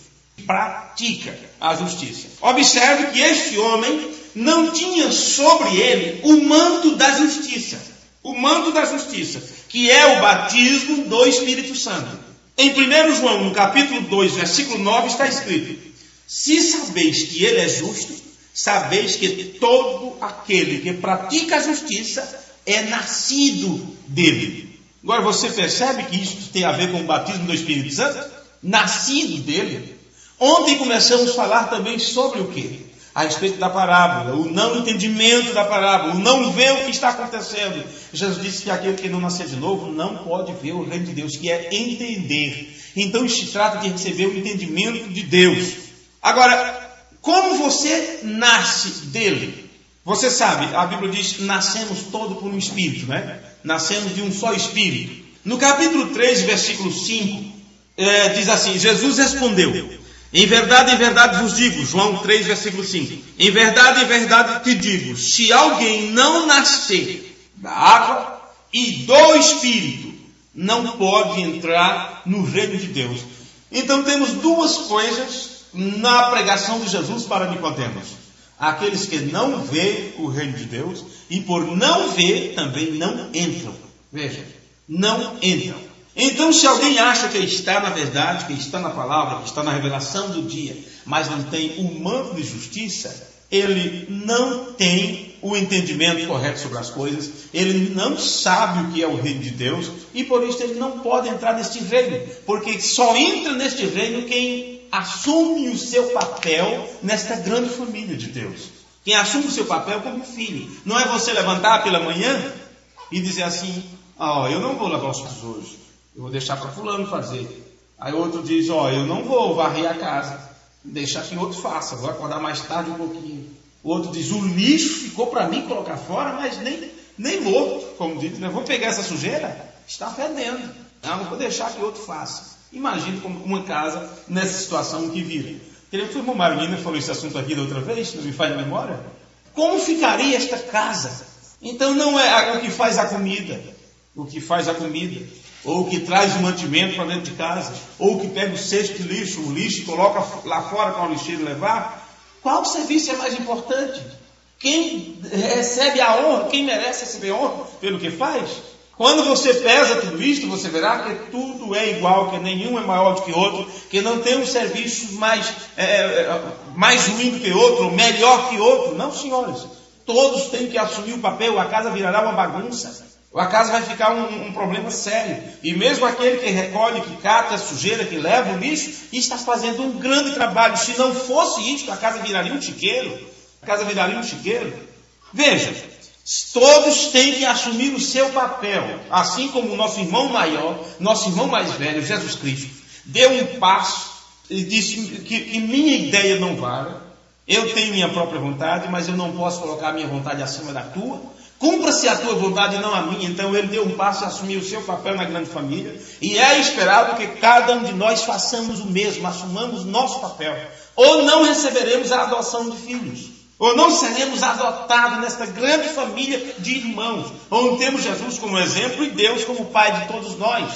Pratica a justiça. Observe que este homem não tinha sobre ele o manto da justiça. O manto da justiça, que é o batismo do Espírito Santo. Em 1 João, no capítulo 2, versículo 9, está escrito: se sabeis que ele é justo, sabeis que todo aquele que pratica a justiça é nascido dele. Agora você percebe que isso tem a ver com o batismo do Espírito Santo? Nascido dele. Ontem começamos a falar também sobre o quê? A respeito da parábola, o não entendimento da parábola, o não ver o que está acontecendo. Jesus disse que aquele que não nascer de novo não pode ver o reino de Deus, que é entender. Então isso se trata de receber o entendimento de Deus. Agora, como você nasce dele? Você sabe, a Bíblia diz que nascemos todos por um Espírito, Nascemos de um só Espírito. No capítulo 3, versículo 5, diz assim: Jesus respondeu: em verdade vos digo, João 3, versículo 5, em verdade te digo, se alguém não nascer da água e do Espírito, não pode entrar no reino de Deus. Então temos duas coisas na pregação de Jesus para Nicodemos: aqueles que não veem o reino de Deus, e por não ver também não entram. Veja, não entram. Então, se alguém acha que está na verdade, que está na palavra, que está na revelação do dia, mas não tem o manto de justiça, ele não tem o entendimento correto sobre as coisas, ele não sabe o que é o reino de Deus, e por isso ele não pode entrar neste reino, porque só entra neste reino quem assume o seu papel nesta grande família de Deus. Quem assume o seu papel como filho. Não é você levantar pela manhã e dizer assim: eu não vou lavar os vasos hoje, eu vou deixar para fulano fazer. Aí outro diz: eu não vou varrer a casa, deixar que outro faça, vou acordar mais tarde um pouquinho. O outro diz: o lixo ficou para mim colocar fora, mas nem morto, como diz, vou pegar essa sujeira, está fedendo, não vou deixar que outro faça. Imagine como uma casa nessa situação que vira. Creio que foi o irmão Marolina que falou esse assunto aqui da outra vez, não me falha a memória. Como ficaria esta casa? Então não é o que faz a comida, ou o que traz o mantimento para dentro de casa, ou o que pega o cesto de lixo, o lixo e coloca lá fora para o lixeiro levar. Qual serviço é mais importante? Quem recebe a honra, quem merece receber honra pelo que faz? Quando você pesa tudo isto, você verá que tudo é igual, que nenhum é maior do que outro, que não tem um serviço mais ruim do que outro, melhor que outro. Não, senhores. Todos têm que assumir o papel, a casa virará uma bagunça. A casa vai ficar um problema sério. E mesmo aquele que recolhe, que cata a sujeira, que leva o lixo, está fazendo um grande trabalho. Se não fosse isto, a casa viraria um chiqueiro. Veja, todos têm que assumir o seu papel. Assim como o nosso irmão maior, nosso irmão mais velho, Jesus Cristo, deu um passo e disse que minha ideia não vale. Eu tenho minha própria vontade, mas eu não posso colocar a minha vontade acima da tua. Cumpra-se a tua vontade e não a minha. Então ele deu um passo e assumiu o seu papel na grande família. E é esperado que cada um de nós façamos o mesmo, assumamos nosso papel. Ou não receberemos a adoção de filhos. Ou não seremos adotados nesta grande família de irmãos. Onde temos Jesus como exemplo e Deus como Pai de todos nós.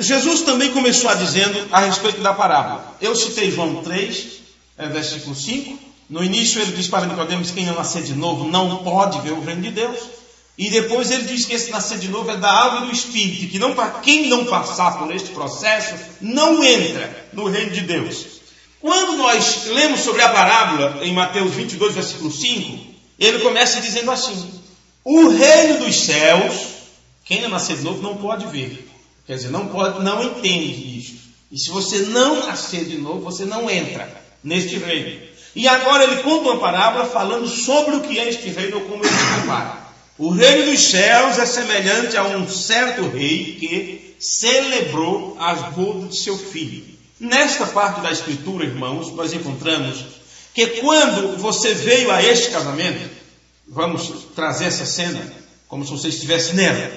Jesus também começou dizendo a respeito da parábola. Eu citei João 3, versículo 5. No início ele diz para Nicodemos que quem não nascer de novo não pode ver o reino de Deus. E depois ele diz que esse nascer de novo é da água e do Espírito. Que quem não passar por este processo não entra no reino de Deus. Quando nós lemos sobre a parábola em Mateus 22, versículo 5, ele começa dizendo assim: o reino dos céus, quem não nascer de novo não pode ver. Quer dizer, não entende isso. E se você não nascer de novo, você não entra neste reino. E agora ele conta uma parábola falando sobre o que é este reino, ou como ele se compara. O reino dos céus é semelhante a um certo rei que celebrou as bodas de seu filho. Nesta parte da Escritura, irmãos, nós encontramos que quando você veio a este casamento, vamos trazer essa cena como se você estivesse nela,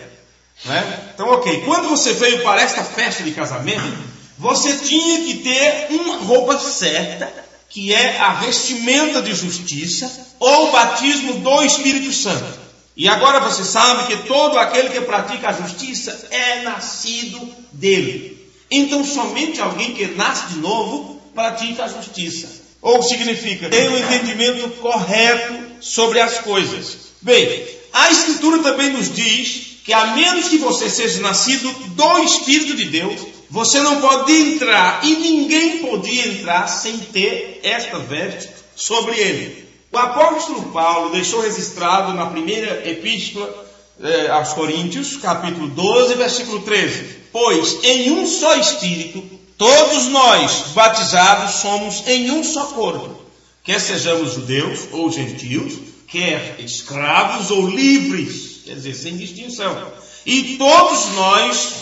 né? Então, ok, quando você veio para esta festa de casamento, você tinha que ter uma roupa certa, que é a vestimenta de justiça, ou o batismo do Espírito Santo. E agora você sabe que todo aquele que pratica a justiça é nascido dele. Então somente alguém que nasce de novo pratica a justiça. Ou significa ter um entendimento correto sobre as coisas. Bem, a Escritura também nos diz que a menos que você seja nascido do Espírito de Deus, você não pode entrar, e ninguém podia entrar sem ter esta veste sobre ele. O apóstolo Paulo deixou registrado na primeira epístola aos Coríntios, capítulo 12, versículo 13. Pois em um só Espírito, todos nós batizados somos em um só corpo, quer sejamos judeus ou gentios, quer escravos ou livres, quer dizer, sem distinção. E todos nós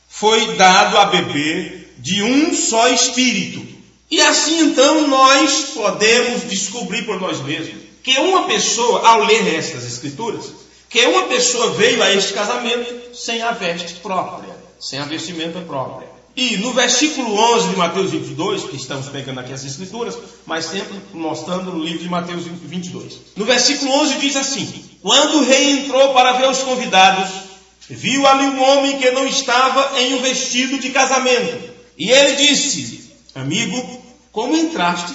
foi dado a beber de um só Espírito. E assim então nós podemos descobrir por nós mesmos que uma pessoa, ao ler estas Escrituras, que uma pessoa veio a este casamento sem a veste própria, sem a vestimenta própria. E no versículo 11 de Mateus 22, que estamos pegando aqui as Escrituras, mas sempre mostrando no livro de Mateus 22. No versículo 11 diz assim: quando o rei entrou para ver os convidados, viu ali um homem que não estava em um vestido de casamento. E ele disse: amigo, como entraste,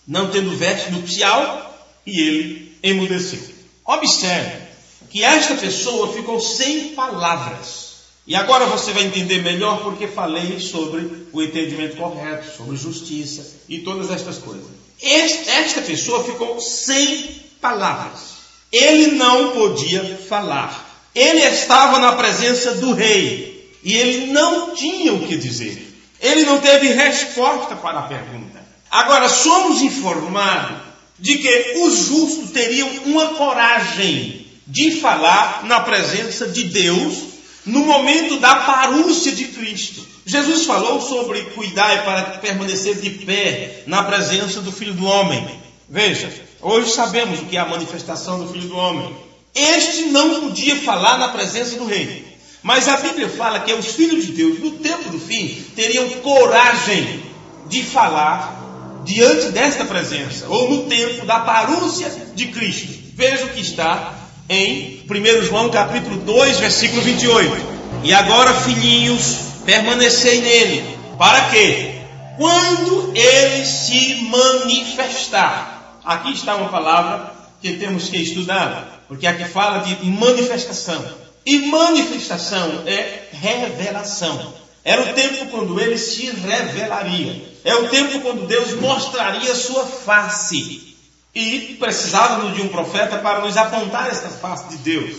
não tendo veste nupcial? E ele emudeceu. Observe que esta pessoa ficou sem palavras. E agora você vai entender melhor porque falei sobre o entendimento correto, sobre justiça e todas estas coisas. Esta pessoa ficou sem palavras. Ele não podia falar. Ele estava na presença do rei e ele não tinha o que dizer. Ele não teve resposta para a pergunta. Agora, somos informados de que os justos teriam uma coragem de falar na presença de Deus no momento da parúcia de Cristo. Jesus falou sobre cuidar para permanecer de pé na presença do Filho do Homem. Veja, hoje sabemos o que é a manifestação do Filho do Homem. Este não podia falar na presença do rei. Mas a Bíblia fala que os filhos de Deus, no tempo do fim, teriam coragem de falar diante desta presença, ou no tempo da parúcia de Cristo. Veja o que está em 1 João capítulo 2, versículo 28. E agora, filhinhos, permanecei nele. Para quê? Quando ele se manifestar. Aqui está uma palavra que temos que estudar, porque aqui fala de manifestação. E manifestação é revelação. Era o tempo quando ele se revelaria. É o tempo quando Deus mostraria a sua face. E precisávamos de um profeta para nos apontar esta face de Deus.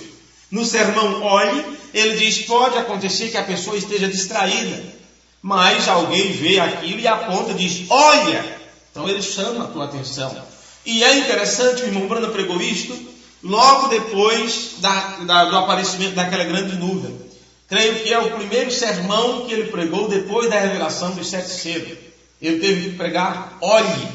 No sermão Olhe, ele diz, pode acontecer que a pessoa esteja distraída, mas alguém vê aquilo e aponta e diz, olha. Então ele chama a tua atenção. E é interessante, o irmão Brando pregou isto logo depois do aparecimento daquela grande nuvem. Creio que é o primeiro sermão que ele pregou depois da revelação dos 7 selos. Ele teve que pregar, olhe,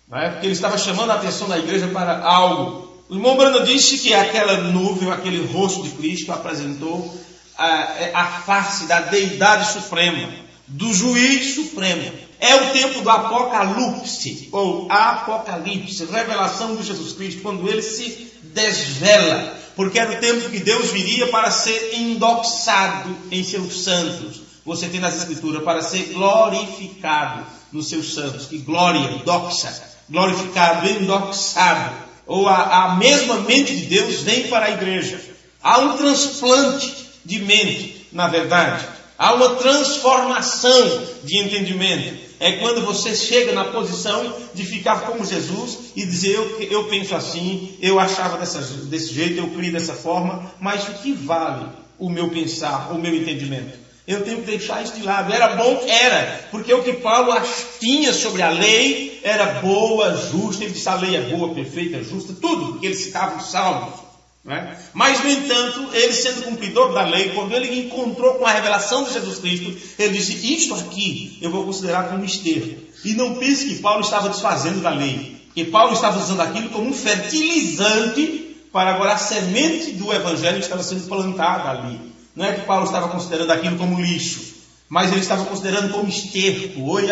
porque ele estava chamando a atenção da igreja para algo. O irmão Brando disse que aquela nuvem, aquele rosto de Cristo apresentou a face da deidade suprema, do juiz supremo. É o tempo do Apocalipse, ou Apocalipse, revelação de Jesus Cristo, quando ele se desvela, porque era o tempo que Deus viria para ser endoxado em seus santos. Você tem nas Escrituras, para ser glorificado nos seus santos. Que glória, doxa, glorificado, endoxado. Ou a mesma mente de Deus vem para a igreja. Há um transplante de mente, na verdade. Há uma transformação de entendimento. É quando você chega na posição de ficar como Jesus e dizer, eu penso assim, eu achava desse jeito, eu criei dessa forma, mas o que vale o meu pensar, o meu entendimento? Eu tenho que deixar isso de lado. Era bom? Era. Porque o que Paulo tinha sobre a lei era boa, justa. Ele disse, a lei é boa, perfeita, justa, tudo, porque eles ficavam salvos. Não é? Mas, no entanto, ele sendo cumpridor da lei, quando ele encontrou com a revelação de Jesus Cristo, ele disse, isto aqui eu vou considerar como esterco. E não pense que Paulo estava desfazendo da lei. Porque Paulo estava usando aquilo como um fertilizante para agora a semente do evangelho estava sendo plantada ali. Não é que Paulo estava considerando aquilo como lixo, mas ele estava considerando como esterco, ou em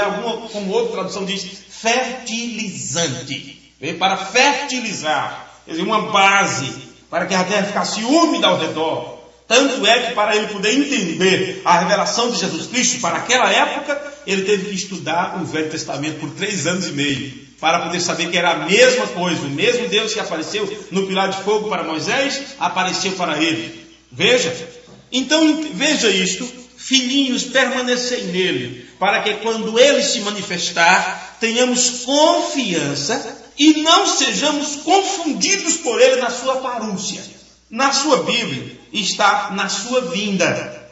como outra tradução diz, fertilizante. Veio para fertilizar, quer dizer, uma base, para que a terra ficasse úmida ao redor. Tanto é que para ele poder entender a revelação de Jesus Cristo para aquela época, ele teve que estudar o Velho Testamento por 3 anos e meio, para poder saber que era a mesma coisa, o mesmo Deus que apareceu no pilar de fogo para Moisés, apareceu para ele. Veja. Então, veja isto, filhinhos, permanecei nele, para que quando ele se manifestar, tenhamos confiança e não sejamos confundidos por ele na sua parúcia. Na sua Bíblia está na sua vinda.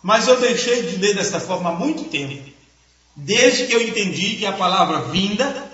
Mas eu deixei de ler desta forma há muito tempo, desde que eu entendi que a palavra vinda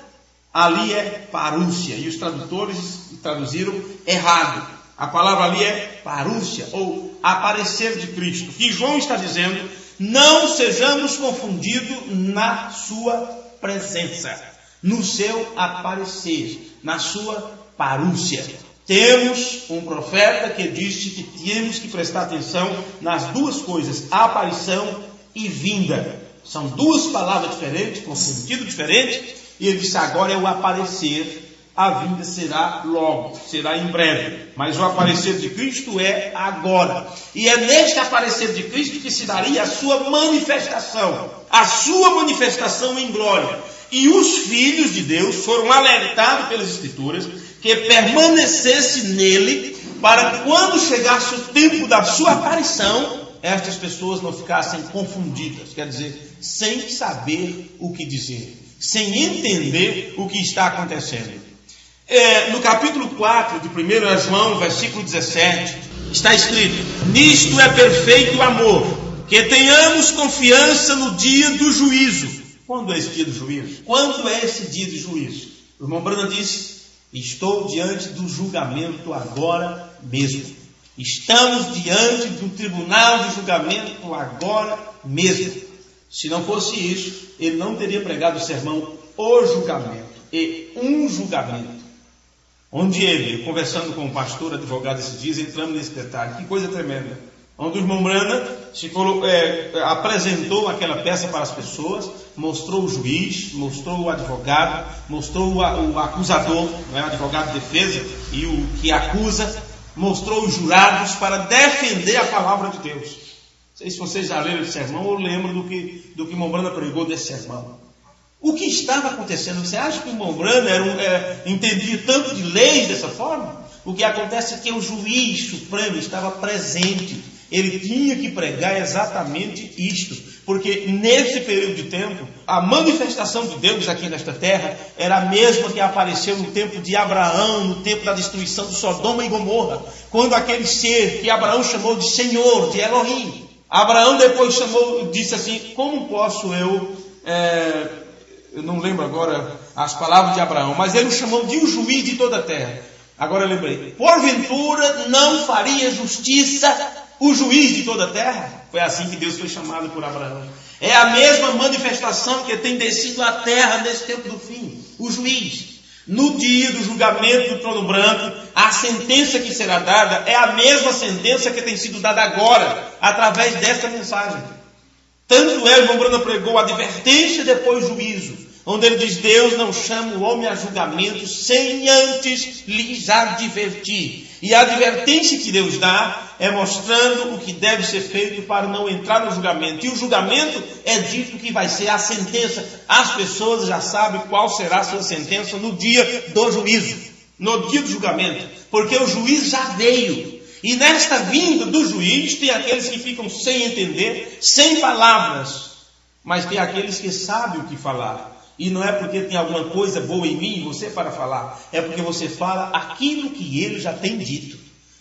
ali é parúcia, e os tradutores traduziram errado. A palavra ali é parúcia, ou aparecer de Cristo. Que João está dizendo, não sejamos confundidos na sua presença, no seu aparecer, na sua parúcia. Temos um profeta que disse que temos que prestar atenção nas duas coisas, aparição e vinda. São duas palavras diferentes, com sentido diferente, e ele disse, agora é o aparecer. A vinda será logo, será em breve. Mas o aparecer de Cristo é agora. E é neste aparecer de Cristo que se daria a sua manifestação. A sua manifestação em glória. E os filhos de Deus foram alertados pelas Escrituras que permanecesse nele, para que quando chegasse o tempo da sua aparição, estas pessoas não ficassem confundidas. Quer dizer, sem saber o que dizer. Sem entender o que está acontecendo. No capítulo 4 de 1 João, versículo 17, está escrito, nisto é perfeito o amor, que tenhamos confiança no dia do juízo. Quando é esse dia do juízo? Quando é esse dia de juízo? O irmão Brandon disse, estou diante do julgamento agora mesmo. Estamos diante de um tribunal de julgamento agora mesmo. Se não fosse isso, ele não teria pregado o sermão O Julgamento e Um Julgamento. Onde ele, conversando com o pastor advogado esses dias, entramos nesse detalhe. Que coisa tremenda. onde o irmão Branham apresentou aquela peça para as pessoas, mostrou o juiz, mostrou o advogado, mostrou o acusador, o advogado de defesa e o que acusa, mostrou os jurados para defender a palavra de Deus. Não sei se vocês já leram esse sermão ou lembram do que o irmão Branham pregou desse sermão. O que estava acontecendo? Você acha que o irmão Branham entendia tanto de leis dessa forma? O que acontece é que o juiz supremo estava presente. Ele tinha que pregar exatamente isto, porque nesse período de tempo, a manifestação de Deus aqui nesta terra era a mesma que apareceu no tempo de Abraão, no tempo da destruição de Sodoma e Gomorra, quando aquele ser que Abraão chamou de Senhor, de Elohim, Abraão depois disse assim: como posso eu não lembro agora as palavras de Abraão, mas ele o chamou de o juiz de toda a terra. Agora eu lembrei: porventura não faria justiça o juiz de toda a terra? Foi assim que Deus foi chamado por Abraão. É a mesma manifestação que tem descido à terra nesse tempo do fim, o juiz. No dia do julgamento do trono branco, a sentença que será dada é a mesma sentença que tem sido dada agora, através desta mensagem. Tanto é, o irmão Branham pregou a advertência e depois o juízo, onde ele diz: Deus não chama o homem a julgamento sem antes lhes advertir. E a advertência que Deus dá é mostrando o que deve ser feito para não entrar no julgamento. E o julgamento é dito que vai ser a sentença. As pessoas já sabem qual será a sua sentença no dia do juízo, no dia do julgamento, porque o juiz já veio. E nesta vinda do juiz tem aqueles que ficam sem entender, sem palavras, mas tem aqueles que sabem o que falar. E não é porque tem alguma coisa boa em mim, você para falar, é porque você fala aquilo que ele já tem dito.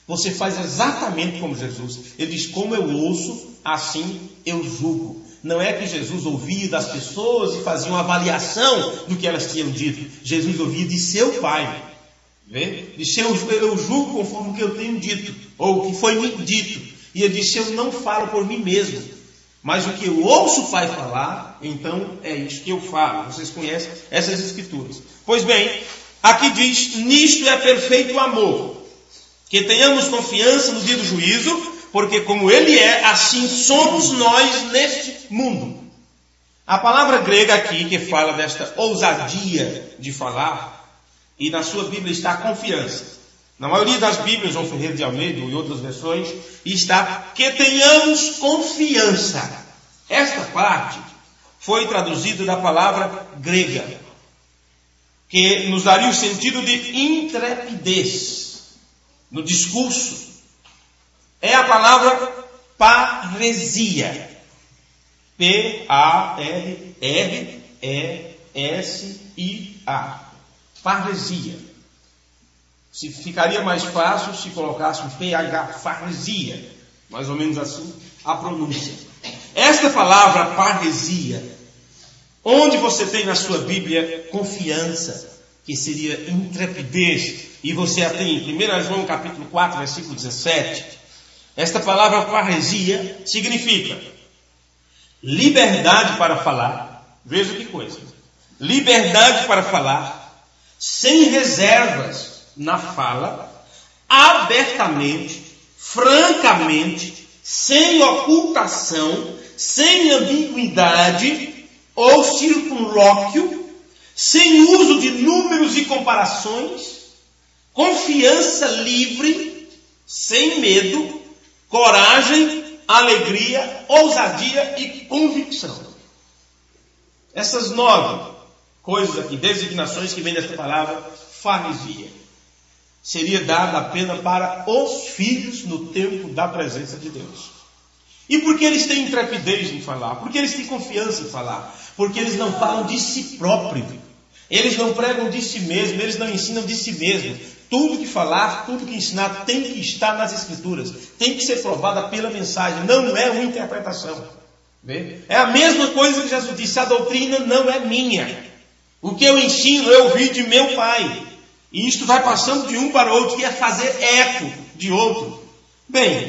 Você faz exatamente como Jesus. Ele diz: como eu ouço, assim eu julgo. Não é que Jesus ouvia das pessoas e fazia uma avaliação do que elas tinham dito. Jesus ouvia de seu Pai. Vê? Disse: eu julgo conforme o que eu tenho dito, ou o que foi me dito. E ele disse: eu não falo por mim mesmo, mas o que eu ouço o Pai falar, então é isso que eu falo. Vocês conhecem essas escrituras. Pois bem, aqui diz: nisto é perfeito o amor, que tenhamos confiança no dia do juízo, porque como Ele é, assim somos nós neste mundo. A palavra grega aqui, que fala desta ousadia de falar, e na sua Bíblia está confiança. Na maioria das Bíblias, João Ferreira de Almeida e outras versões, está que tenhamos confiança. Esta parte foi traduzida da palavra grega, que nos daria o sentido de intrepidez no discurso. É a palavra parresia. P-A-R-R-E-S-I-A. Parresia. Se ficaria mais fácil se colocasse um PH, parresia. Mais ou menos assim a pronúncia. Esta palavra parresia, onde você tem na sua Bíblia confiança, que seria intrepidez, e você a tem em 1 João capítulo 4, versículo 17. Esta palavra parresia significa liberdade para falar. Veja que coisa. Liberdade para falar, sem reservas na fala, abertamente, francamente, sem ocultação, sem ambiguidade ou circunlóquio, sem uso de números e comparações, confiança livre, sem medo, coragem, alegria, ousadia e convicção. Essas 9 coisas aqui, designações que vêm desta palavra parresia, seria dada apenas para os filhos no tempo da presença de Deus. E por que eles têm intrepidez em falar? Porque eles têm confiança em falar. Porque eles não falam de si próprio. Eles não pregam de si mesmo, eles não ensinam de si mesmo. Tudo que falar, tudo que ensinar tem que estar nas Escrituras. Tem que ser provada pela mensagem, não é uma interpretação. Vê? É a mesma coisa que Jesus disse: a doutrina não é minha. O que eu ensino eu ouvi de meu Pai. E isto vai passando de um para o outro, que é fazer eco de outro. Bem,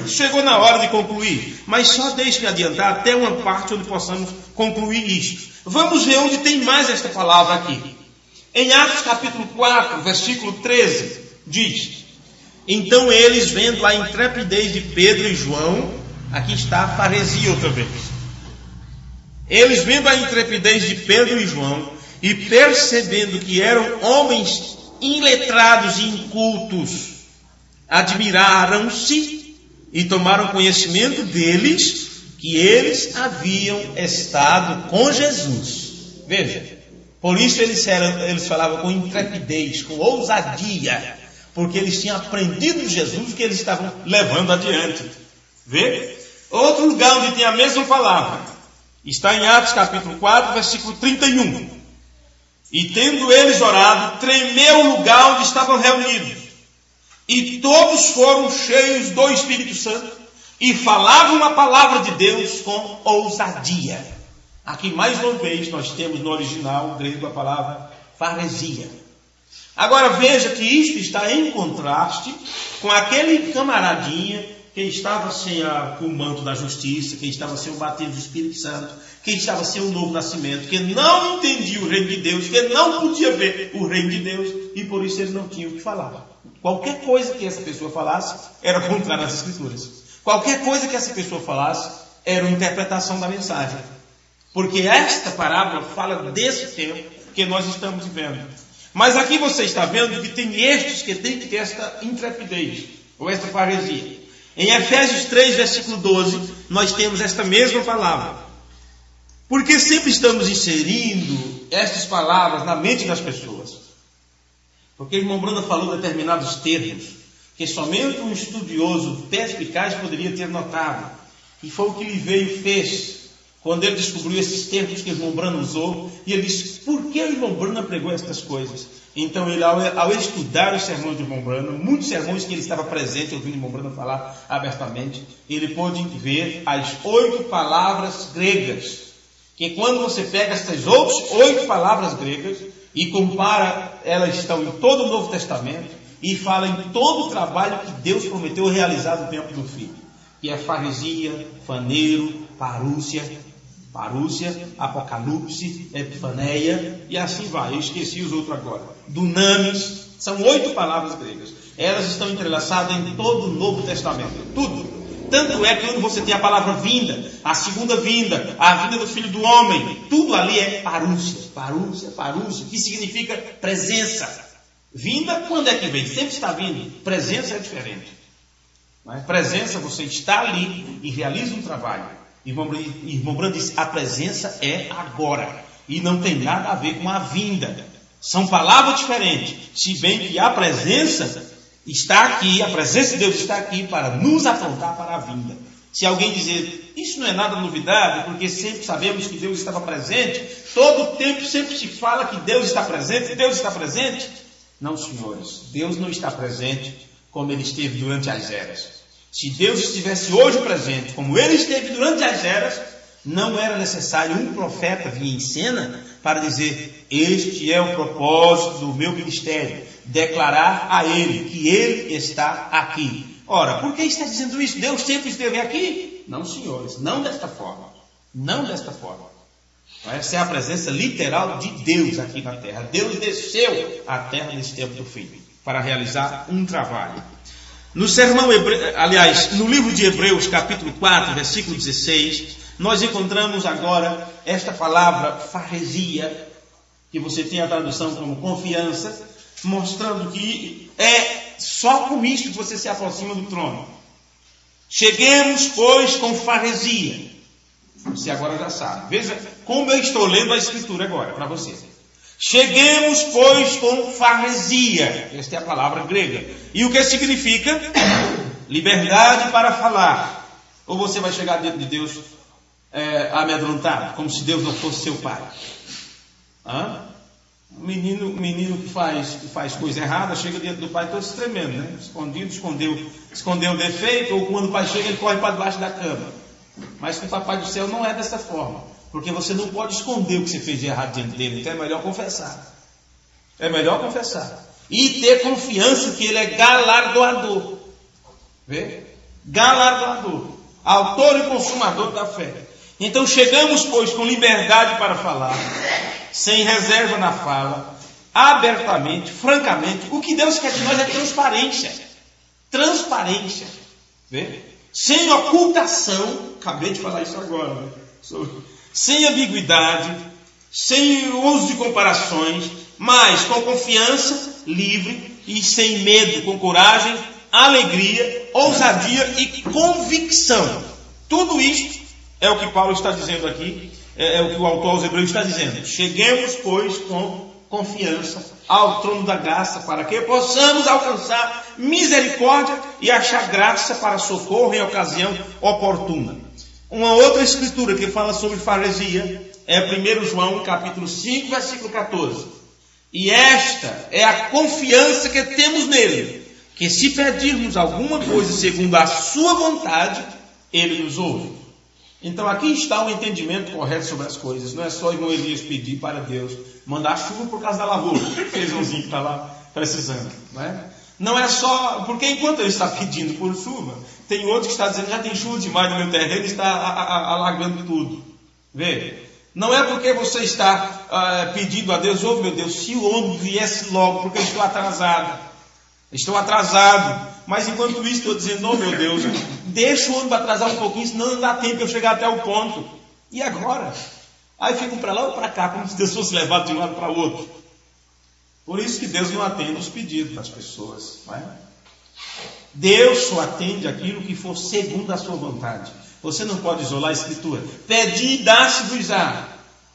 chegou na hora de concluir, mas só deixe-me adiantar até uma parte onde possamos concluir isto. Vamos ver onde tem mais esta palavra aqui. Em Atos capítulo 4, versículo 13, diz: Então eles, vendo a intrepidez de Pedro e João, aqui está a faresia outra vez. Eles, vendo a intrepidez de Pedro e João, e percebendo que eram homens iletrados e incultos, admiraram-se e tomaram conhecimento deles, que eles haviam estado com Jesus. Veja, por isso eles falavam com intrepidez, com ousadia, porque eles tinham aprendido de Jesus o que eles estavam levando adiante. Vê? Outro lugar onde tem a mesma palavra está em Atos capítulo 4, versículo 31. E tendo eles orado, tremeu o lugar onde estavam reunidos, e todos foram cheios do Espírito Santo e falavam a palavra de Deus com ousadia. Aqui mais uma vez nós temos no original grego a palavra faresia. Agora veja que isto está em contraste com aquele camaradinha que estava sem o manto da justiça, que estava sem o batismo do Espírito Santo, que estava sem o novo nascimento, que não entendia o reino de Deus, que não podia ver o reino de Deus, e por isso ele não tinha o que falar. Qualquer coisa que essa pessoa falasse era contrária às Escrituras. Qualquer coisa que essa pessoa falasse era uma interpretação da mensagem. Porque esta parábola fala desse tempo que nós estamos vivendo. Mas aqui você está vendo que tem estes que têm que ter esta intrepidez, ou esta faresia. Em Efésios 3, versículo 12, nós temos esta mesma palavra. Porque sempre estamos inserindo estas palavras na mente das pessoas. Porque o irmão Branda falou determinados termos que somente um estudioso perspicaz poderia ter notado. E foi o que lhe veio e fez quando ele descobriu esses termos que o irmão Branda usou. E ele disse, por que o irmão Branda pregou estas coisas? Então ele, ao estudar os sermões do irmão Branda, muitos sermões que ele estava presente, ouvindo o irmão Branda falar abertamente, ele pôde ver as 8 palavras gregas. Que quando você pega essas outras 8 palavras gregas e compara, elas estão em todo o Novo Testamento e fala em todo o trabalho que Deus prometeu realizar no tempo do Filho. Que é faresia, faneiro, parúcia, apocalipse, epifaneia e assim vai. Eu esqueci os outros agora. Dunamis, são 8 palavras gregas. Elas estão entrelaçadas em todo o Novo Testamento, tudo. Tanto é que quando você tem a palavra vinda, a segunda vinda, a vinda do Filho do Homem, tudo ali é parúcia, que significa presença. Vinda, quando é que vem? Sempre está vindo. Presença é diferente. Não é? Presença, você está ali e realiza um trabalho. Irmão Brando diz, a presença é agora. E não tem nada a ver com a vinda. São palavras diferentes. Se bem que a presença está aqui, a presença de Deus está aqui para nos apontar para a vinda. Se alguém dizer, isso não é nada novidade, porque sempre sabemos que Deus estava presente, todo o tempo sempre se fala que Deus está presente, Não, senhores, Deus não está presente como Ele esteve durante as eras. Se Deus estivesse hoje presente, como Ele esteve durante as eras, não era necessário um profeta vir em cena para dizer, este é o propósito do meu ministério, declarar a Ele que Ele está aqui. Ora, por que está dizendo isso? Deus sempre esteve aqui? Não, senhores, não desta forma. Essa é a presença literal de Deus aqui na terra. Deus desceu à terra nesse tempo do fim para realizar um trabalho. No no livro de Hebreus, capítulo 4, versículo 16, nós encontramos agora esta palavra faresia, que você tem a tradução como confiança, mostrando que é só com isto que você se aproxima do trono. Cheguemos, pois, com faresia. Você agora já sabe. Veja como eu estou lendo a Escritura agora para você. Cheguemos, pois, com faresia. Esta é a palavra grega. E o que significa? Liberdade para falar. Ou você vai chegar diante de Deus amedrontado, como se Deus não fosse seu pai. O menino que faz coisa errada, chega diante do pai todo se tremendo, né? Escondeu o defeito, ou quando o pai chega, ele corre para debaixo da cama. Mas com o papai do céu não é dessa forma, porque você não pode esconder o que você fez de errado diante dele, então é melhor confessar. E ter confiança que ele é galardoador. Vê? Galardoador, autor e consumador da fé. Então chegamos, pois, com liberdade para falar, sem reserva na fala, abertamente, francamente. O que Deus quer de nós é transparência. transparência, vê? Sem ocultação, acabei de falar isso agora, né? Sem ambiguidade, sem uso de comparações, mas com confiança, livre e sem medo, com coragem, alegria, ousadia e convicção. Tudo isto é o que Paulo está dizendo aqui, é o que o autor aos Hebreus está dizendo. Cheguemos, pois, com confiança ao trono da graça, para que possamos alcançar misericórdia e achar graça para socorro em ocasião oportuna. Uma outra escritura que fala sobre faresia é 1 João capítulo 5, versículo 14. E esta é a confiança que temos nele, que se pedirmos alguma coisa segundo a sua vontade, ele nos ouve. Então aqui está o entendimento correto sobre as coisas. Não é só o irmão Elias pedir para Deus mandar chuva por causa da lavoura, feijãozinho que está lá precisando, não é? Não é só, porque enquanto ele está pedindo por chuva, tem outro que está dizendo, já tem chuva demais no meu terreno e está alagando tudo. Vê? Não é porque você está pedindo a Deus, oh meu Deus, se o homem viesse logo, porque eu estou atrasado. Estou atrasado. Mas enquanto isso estou dizendo, oh meu Deus, deixa o ônibus atrasar um pouquinho, senão não dá tempo de eu chegar até o ponto. E agora? Aí ficam para lá ou para cá, como se Deus fosse levado de um lado para o outro. Por isso que Deus não atende os pedidos das pessoas. Não é? Deus só atende aquilo que for segundo a sua vontade. Você não pode isolar a Escritura. Pedi e dá-se-vos-á.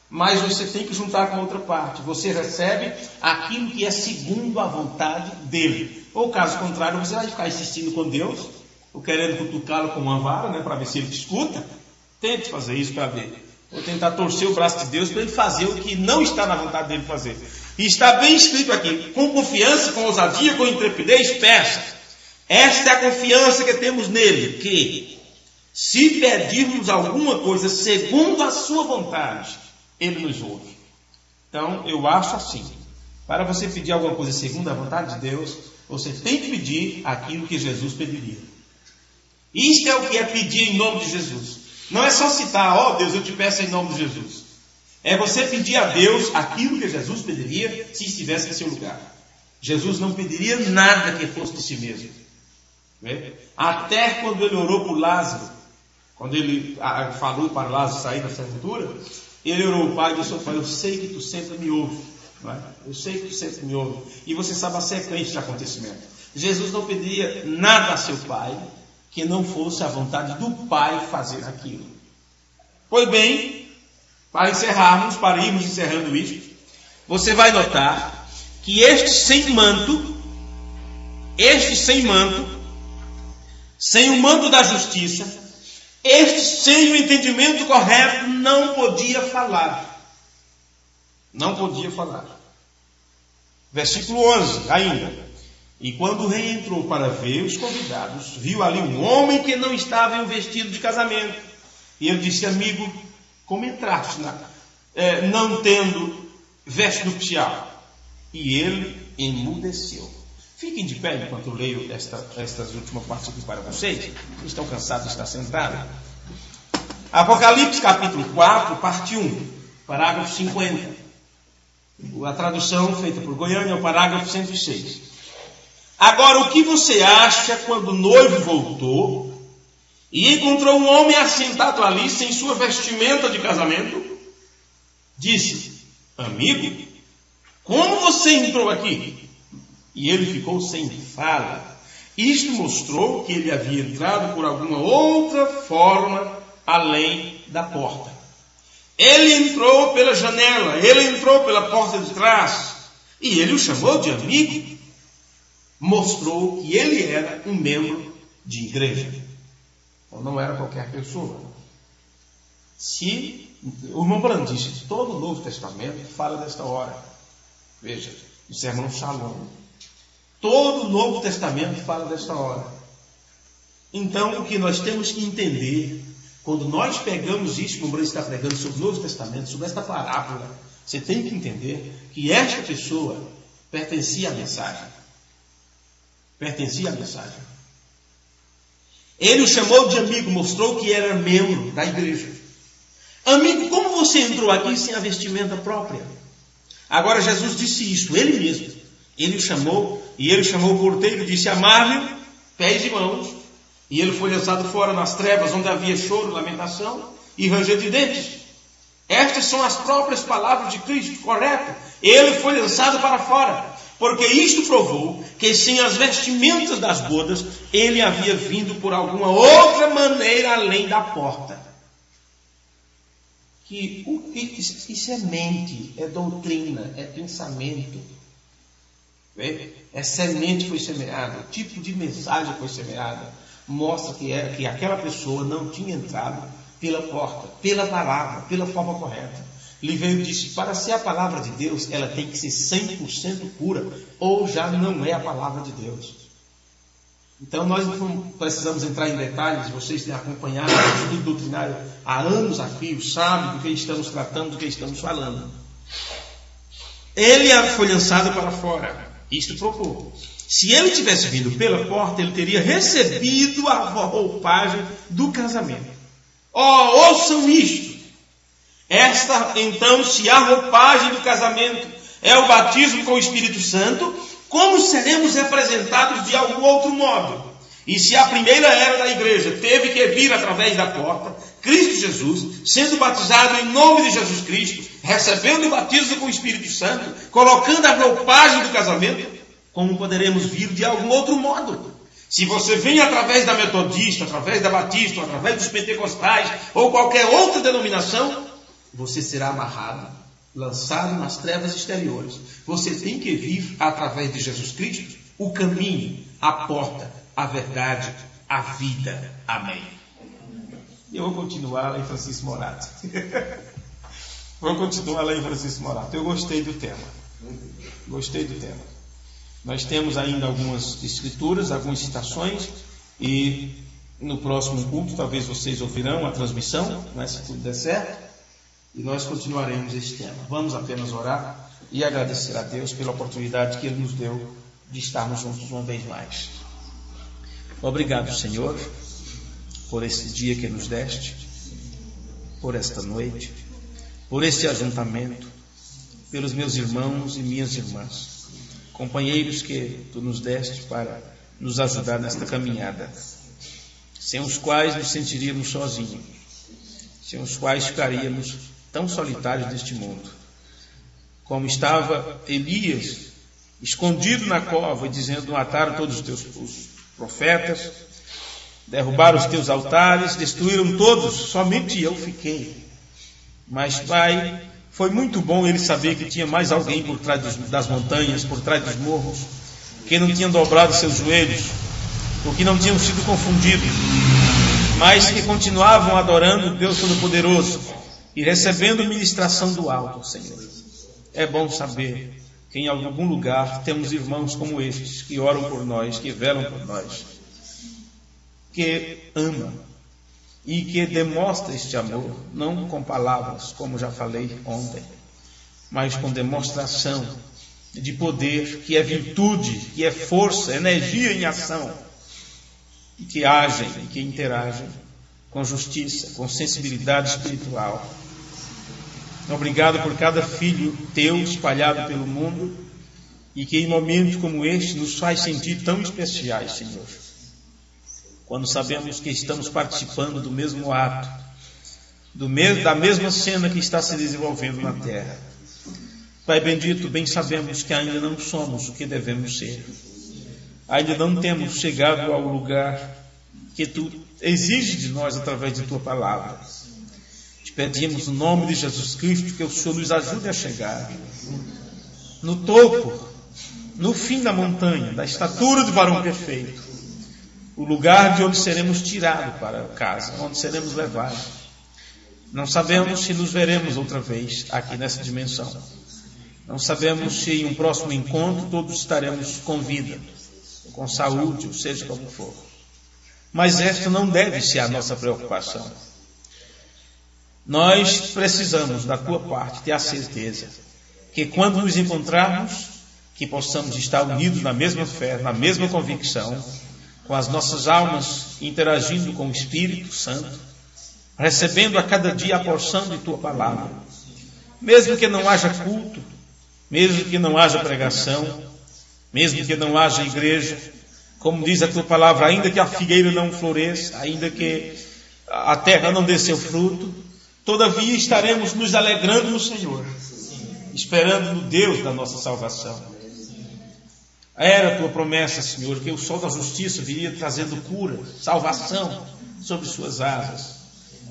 Mas você tem que juntar com outra parte. Você recebe aquilo que é segundo a vontade dele. Ou caso contrário, você vai ficar insistindo com Deus, ou querendo cutucá-lo com uma vara, né, para ver se ele te escuta. Tente fazer isso para ver. Ou tentar torcer o braço de Deus para ele fazer o que não está na vontade dele fazer. E está bem escrito aqui, com confiança, com ousadia, com intrepidez, peça. Esta é a confiança que temos nele, que se pedirmos alguma coisa segundo a sua vontade, ele nos ouve. Então, eu acho assim, para você pedir alguma coisa segundo a vontade de Deus, você tem que pedir aquilo que Jesus pediria. Isto é o que é pedir em nome de Jesus. Não é só citar, ó Deus, eu te peço em nome de Jesus. É você pedir a Deus aquilo que Jesus pediria se estivesse em seu lugar. Jesus não pediria nada que fosse de si mesmo. Até quando ele orou por Lázaro, quando ele falou para Lázaro sair da sepultura, ele orou, Pai, e disse, Pai, eu sei que tu sempre me ouves. Não é? Eu sei que tu sempre me ouves. E você sabe a sequência de acontecimento. Jesus não pediria nada a seu Pai que não fosse a vontade do Pai fazer aquilo. Pois bem, para encerrarmos, para irmos encerrando isto, você vai notar que este sem manto, sem o manto da justiça, este sem o entendimento correto, não podia falar. Não podia falar. Versículo 11, ainda. E quando o rei entrou para ver os convidados, viu ali um homem que não estava em um vestido de casamento. E ele disse, amigo, como entraste não tendo veste nupcial? E ele emudeceu. Fiquem de pé enquanto eu leio estas últimas partes aqui para vocês. Estão cansados de estar sentados? Apocalipse capítulo 4, parte 1, parágrafo 50. A tradução feita por Goiânia é o parágrafo 106. Agora, o que você acha quando o noivo voltou e encontrou um homem assentado ali sem sua vestimenta de casamento? Disse, amigo, como você entrou aqui? E ele ficou sem fala. Isto mostrou que ele havia entrado por alguma outra forma além da porta. Ele entrou pela janela, ele entrou pela porta de trás, e ele o chamou de amigo. Mostrou que ele era um membro de igreja. Então não era qualquer pessoa. Se o irmão Brando disse, todo o Novo Testamento fala desta hora. Veja, o sermão Shalom. Todo o Novo Testamento fala desta hora. Então, o que nós temos que entender, quando nós pegamos isso, como o Brando está pregando sobre o Novo Testamento, sobre esta parábola, você tem que entender que esta pessoa pertencia à mensagem. Pertencia à mensagem. Ele o chamou de amigo, mostrou que era membro da igreja. Amigo, como você entrou aqui sem a vestimenta própria? Agora Jesus disse isto, ele mesmo. Ele o chamou, e ele chamou o porteiro e disse, amável, pés e mãos, e ele foi lançado fora nas trevas, onde havia choro, lamentação e ranger de dentes. Estas são as próprias palavras de Cristo, correto? Ele foi lançado para fora, porque isto provou que sem as vestimentas das bodas, ele havia vindo por alguma outra maneira além da porta. Isso é mente, é doutrina, é pensamento. É semente foi semeada, o tipo de mensagem foi semeada, mostra que aquela pessoa não tinha entrado pela porta, pela palavra, pela forma correta. Ele veio e disse: para ser a palavra de Deus, ela tem que ser 100% pura, ou já não é a palavra de Deus. Então nós não precisamos entrar em detalhes. Vocês têm acompanhado o estudo doutrinário há anos a fio, sabem do que estamos tratando, do que estamos falando. Ele foi lançado para fora. Isto provou. Se ele tivesse vindo pela porta, ele teria recebido a roupagem do casamento. Ouçam isto. Então, se a roupagem do casamento é o batismo com o Espírito Santo, como seremos representados de algum outro modo? E se a primeira era da igreja teve que vir através da porta, Cristo Jesus, sendo batizado em nome de Jesus Cristo, recebendo o batismo com o Espírito Santo, colocando a roupagem do casamento, como poderemos vir de algum outro modo? Se você vem através da metodista, através da batista, através dos pentecostais, ou qualquer outra denominação, você será amarrado, lançado nas trevas exteriores. Você tem que vir através de Jesus Cristo, o caminho, a porta, a verdade, a vida. Amém. Eu vou continuar lá em Francisco Morato. Eu gostei do tema. Nós temos ainda algumas escrituras, algumas citações, e no próximo culto talvez vocês ouvirão a transmissão, se tudo der certo, e nós continuaremos esse tema. Vamos apenas orar e agradecer a Deus pela oportunidade que Ele nos deu de estarmos juntos uma vez mais. Obrigado, Senhor, por esse dia que nos deste, por esta noite, por este ajuntamento, pelos meus irmãos e minhas irmãs, companheiros que Tu nos deste para nos ajudar nesta caminhada, sem os quais nos sentiríamos sozinhos, sem os quais ficaríamos tão solitários neste mundo. Como estava Elias, escondido na cova, dizendo: mataram todos os teus profetas, derrubaram os teus altares, destruíram todos, somente eu fiquei. Mas, Pai, foi muito bom ele saber que tinha mais alguém por trás das montanhas, por trás dos morros, que não tinham dobrado seus joelhos, ou que não tinham sido confundidos, mas que continuavam adorando o Deus Todo-Poderoso e recebendo ministração do alto, Senhor. É bom saber que em algum lugar temos irmãos como estes, que oram por nós, que velam por nós, que amam e que demonstram este amor, não com palavras, como já falei ontem, mas com demonstração de poder, que é virtude, que é força, energia em ação, e que agem e que interagem com justiça, com sensibilidade espiritual. Obrigado por cada filho Teu espalhado pelo mundo, e que em momentos como este nos faz sentir tão especiais, Senhor, quando sabemos que estamos participando do mesmo ato, da mesma cena que está se desenvolvendo na terra. Pai bendito, bem sabemos que ainda não somos o que devemos ser, ainda não temos chegado ao lugar que Tu exiges de nós através de Tua palavra. Te pedimos no nome de Jesus Cristo que o Senhor nos ajude a chegar no topo, no fim da montanha, da estatura do varão perfeito, o lugar de onde seremos tirados para casa, onde seremos levados. Não sabemos se nos veremos outra vez aqui nessa dimensão. Não sabemos se em um próximo encontro todos estaremos com vida, com saúde, ou seja como for. Mas esta não deve ser a nossa preocupação. Nós precisamos, da Tua parte, ter a certeza que quando nos encontrarmos, que possamos estar unidos na mesma fé, na mesma convicção, com as nossas almas interagindo com o Espírito Santo, recebendo a cada dia a porção de Tua palavra. Mesmo que não haja culto, mesmo que não haja pregação, mesmo que não haja igreja, Como diz a tua palavra, ainda que a figueira não floresça, ainda que a terra não dê seu fruto, todavia estaremos nos alegrando no Senhor, esperando no Deus da nossa salvação. Era a tua promessa, Senhor, que o sol da justiça viria trazendo cura, salvação sobre suas asas.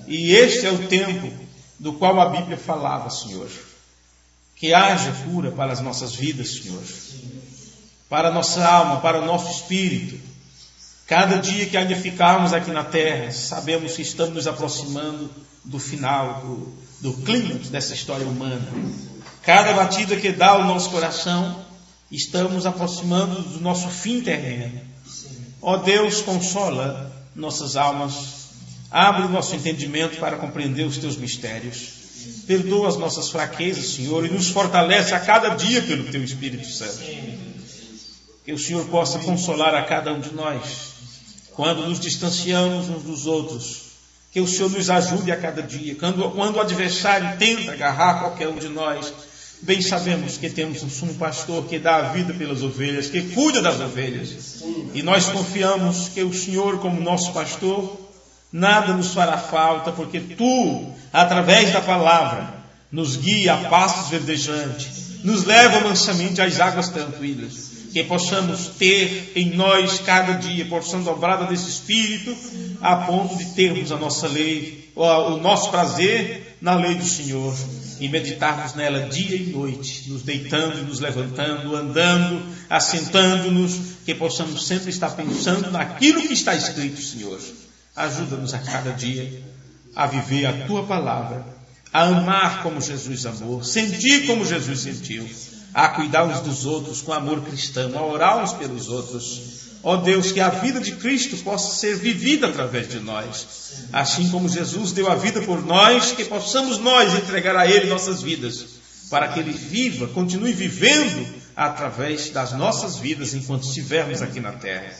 E este é o tempo do qual a Bíblia falava, Senhor. Que haja cura para as nossas vidas, Senhor. Para a nossa alma, para o nosso espírito. Cada dia que ainda ficarmos aqui na terra, sabemos que estamos nos aproximando do final, do clímax dessa história humana. Cada batida que dá ao nosso coração, estamos aproximando do nosso fim terreno. Ó Deus, consola nossas almas, abre o nosso entendimento para compreender os teus mistérios. Perdoa as nossas fraquezas, Senhor, e nos fortalece a cada dia pelo teu Espírito Santo. Que o Senhor possa consolar a cada um de nós, quando nos distanciamos uns dos outros. Que o Senhor nos ajude a cada dia. Quando o adversário tenta agarrar qualquer um de nós, bem sabemos que temos um sumo pastor que dá a vida pelas ovelhas, que cuida das ovelhas. E nós confiamos que o Senhor, como nosso pastor, nada nos fará falta, porque Tu, através da palavra, nos guia a pastos verdejantes, nos leva mansamente às águas tranquilas. Que possamos ter em nós cada dia porção dobrada desse Espírito, a ponto de termos a nossa lei, o nosso prazer na lei do Senhor, e meditarmos nela dia e noite, nos deitando e nos levantando, andando, assentando-nos, que possamos sempre estar pensando naquilo que está escrito, Senhor. Ajuda-nos a cada dia a viver a Tua palavra, a amar como Jesus amou, sentir como Jesus sentiu, a cuidar uns dos outros com amor cristão, a orar uns pelos outros. Ó Deus, que a vida de Cristo possa ser vivida através de nós. Assim como Jesus deu a vida por nós, que possamos nós entregar a Ele nossas vidas, para que Ele viva, continue vivendo através das nossas vidas enquanto estivermos aqui na terra.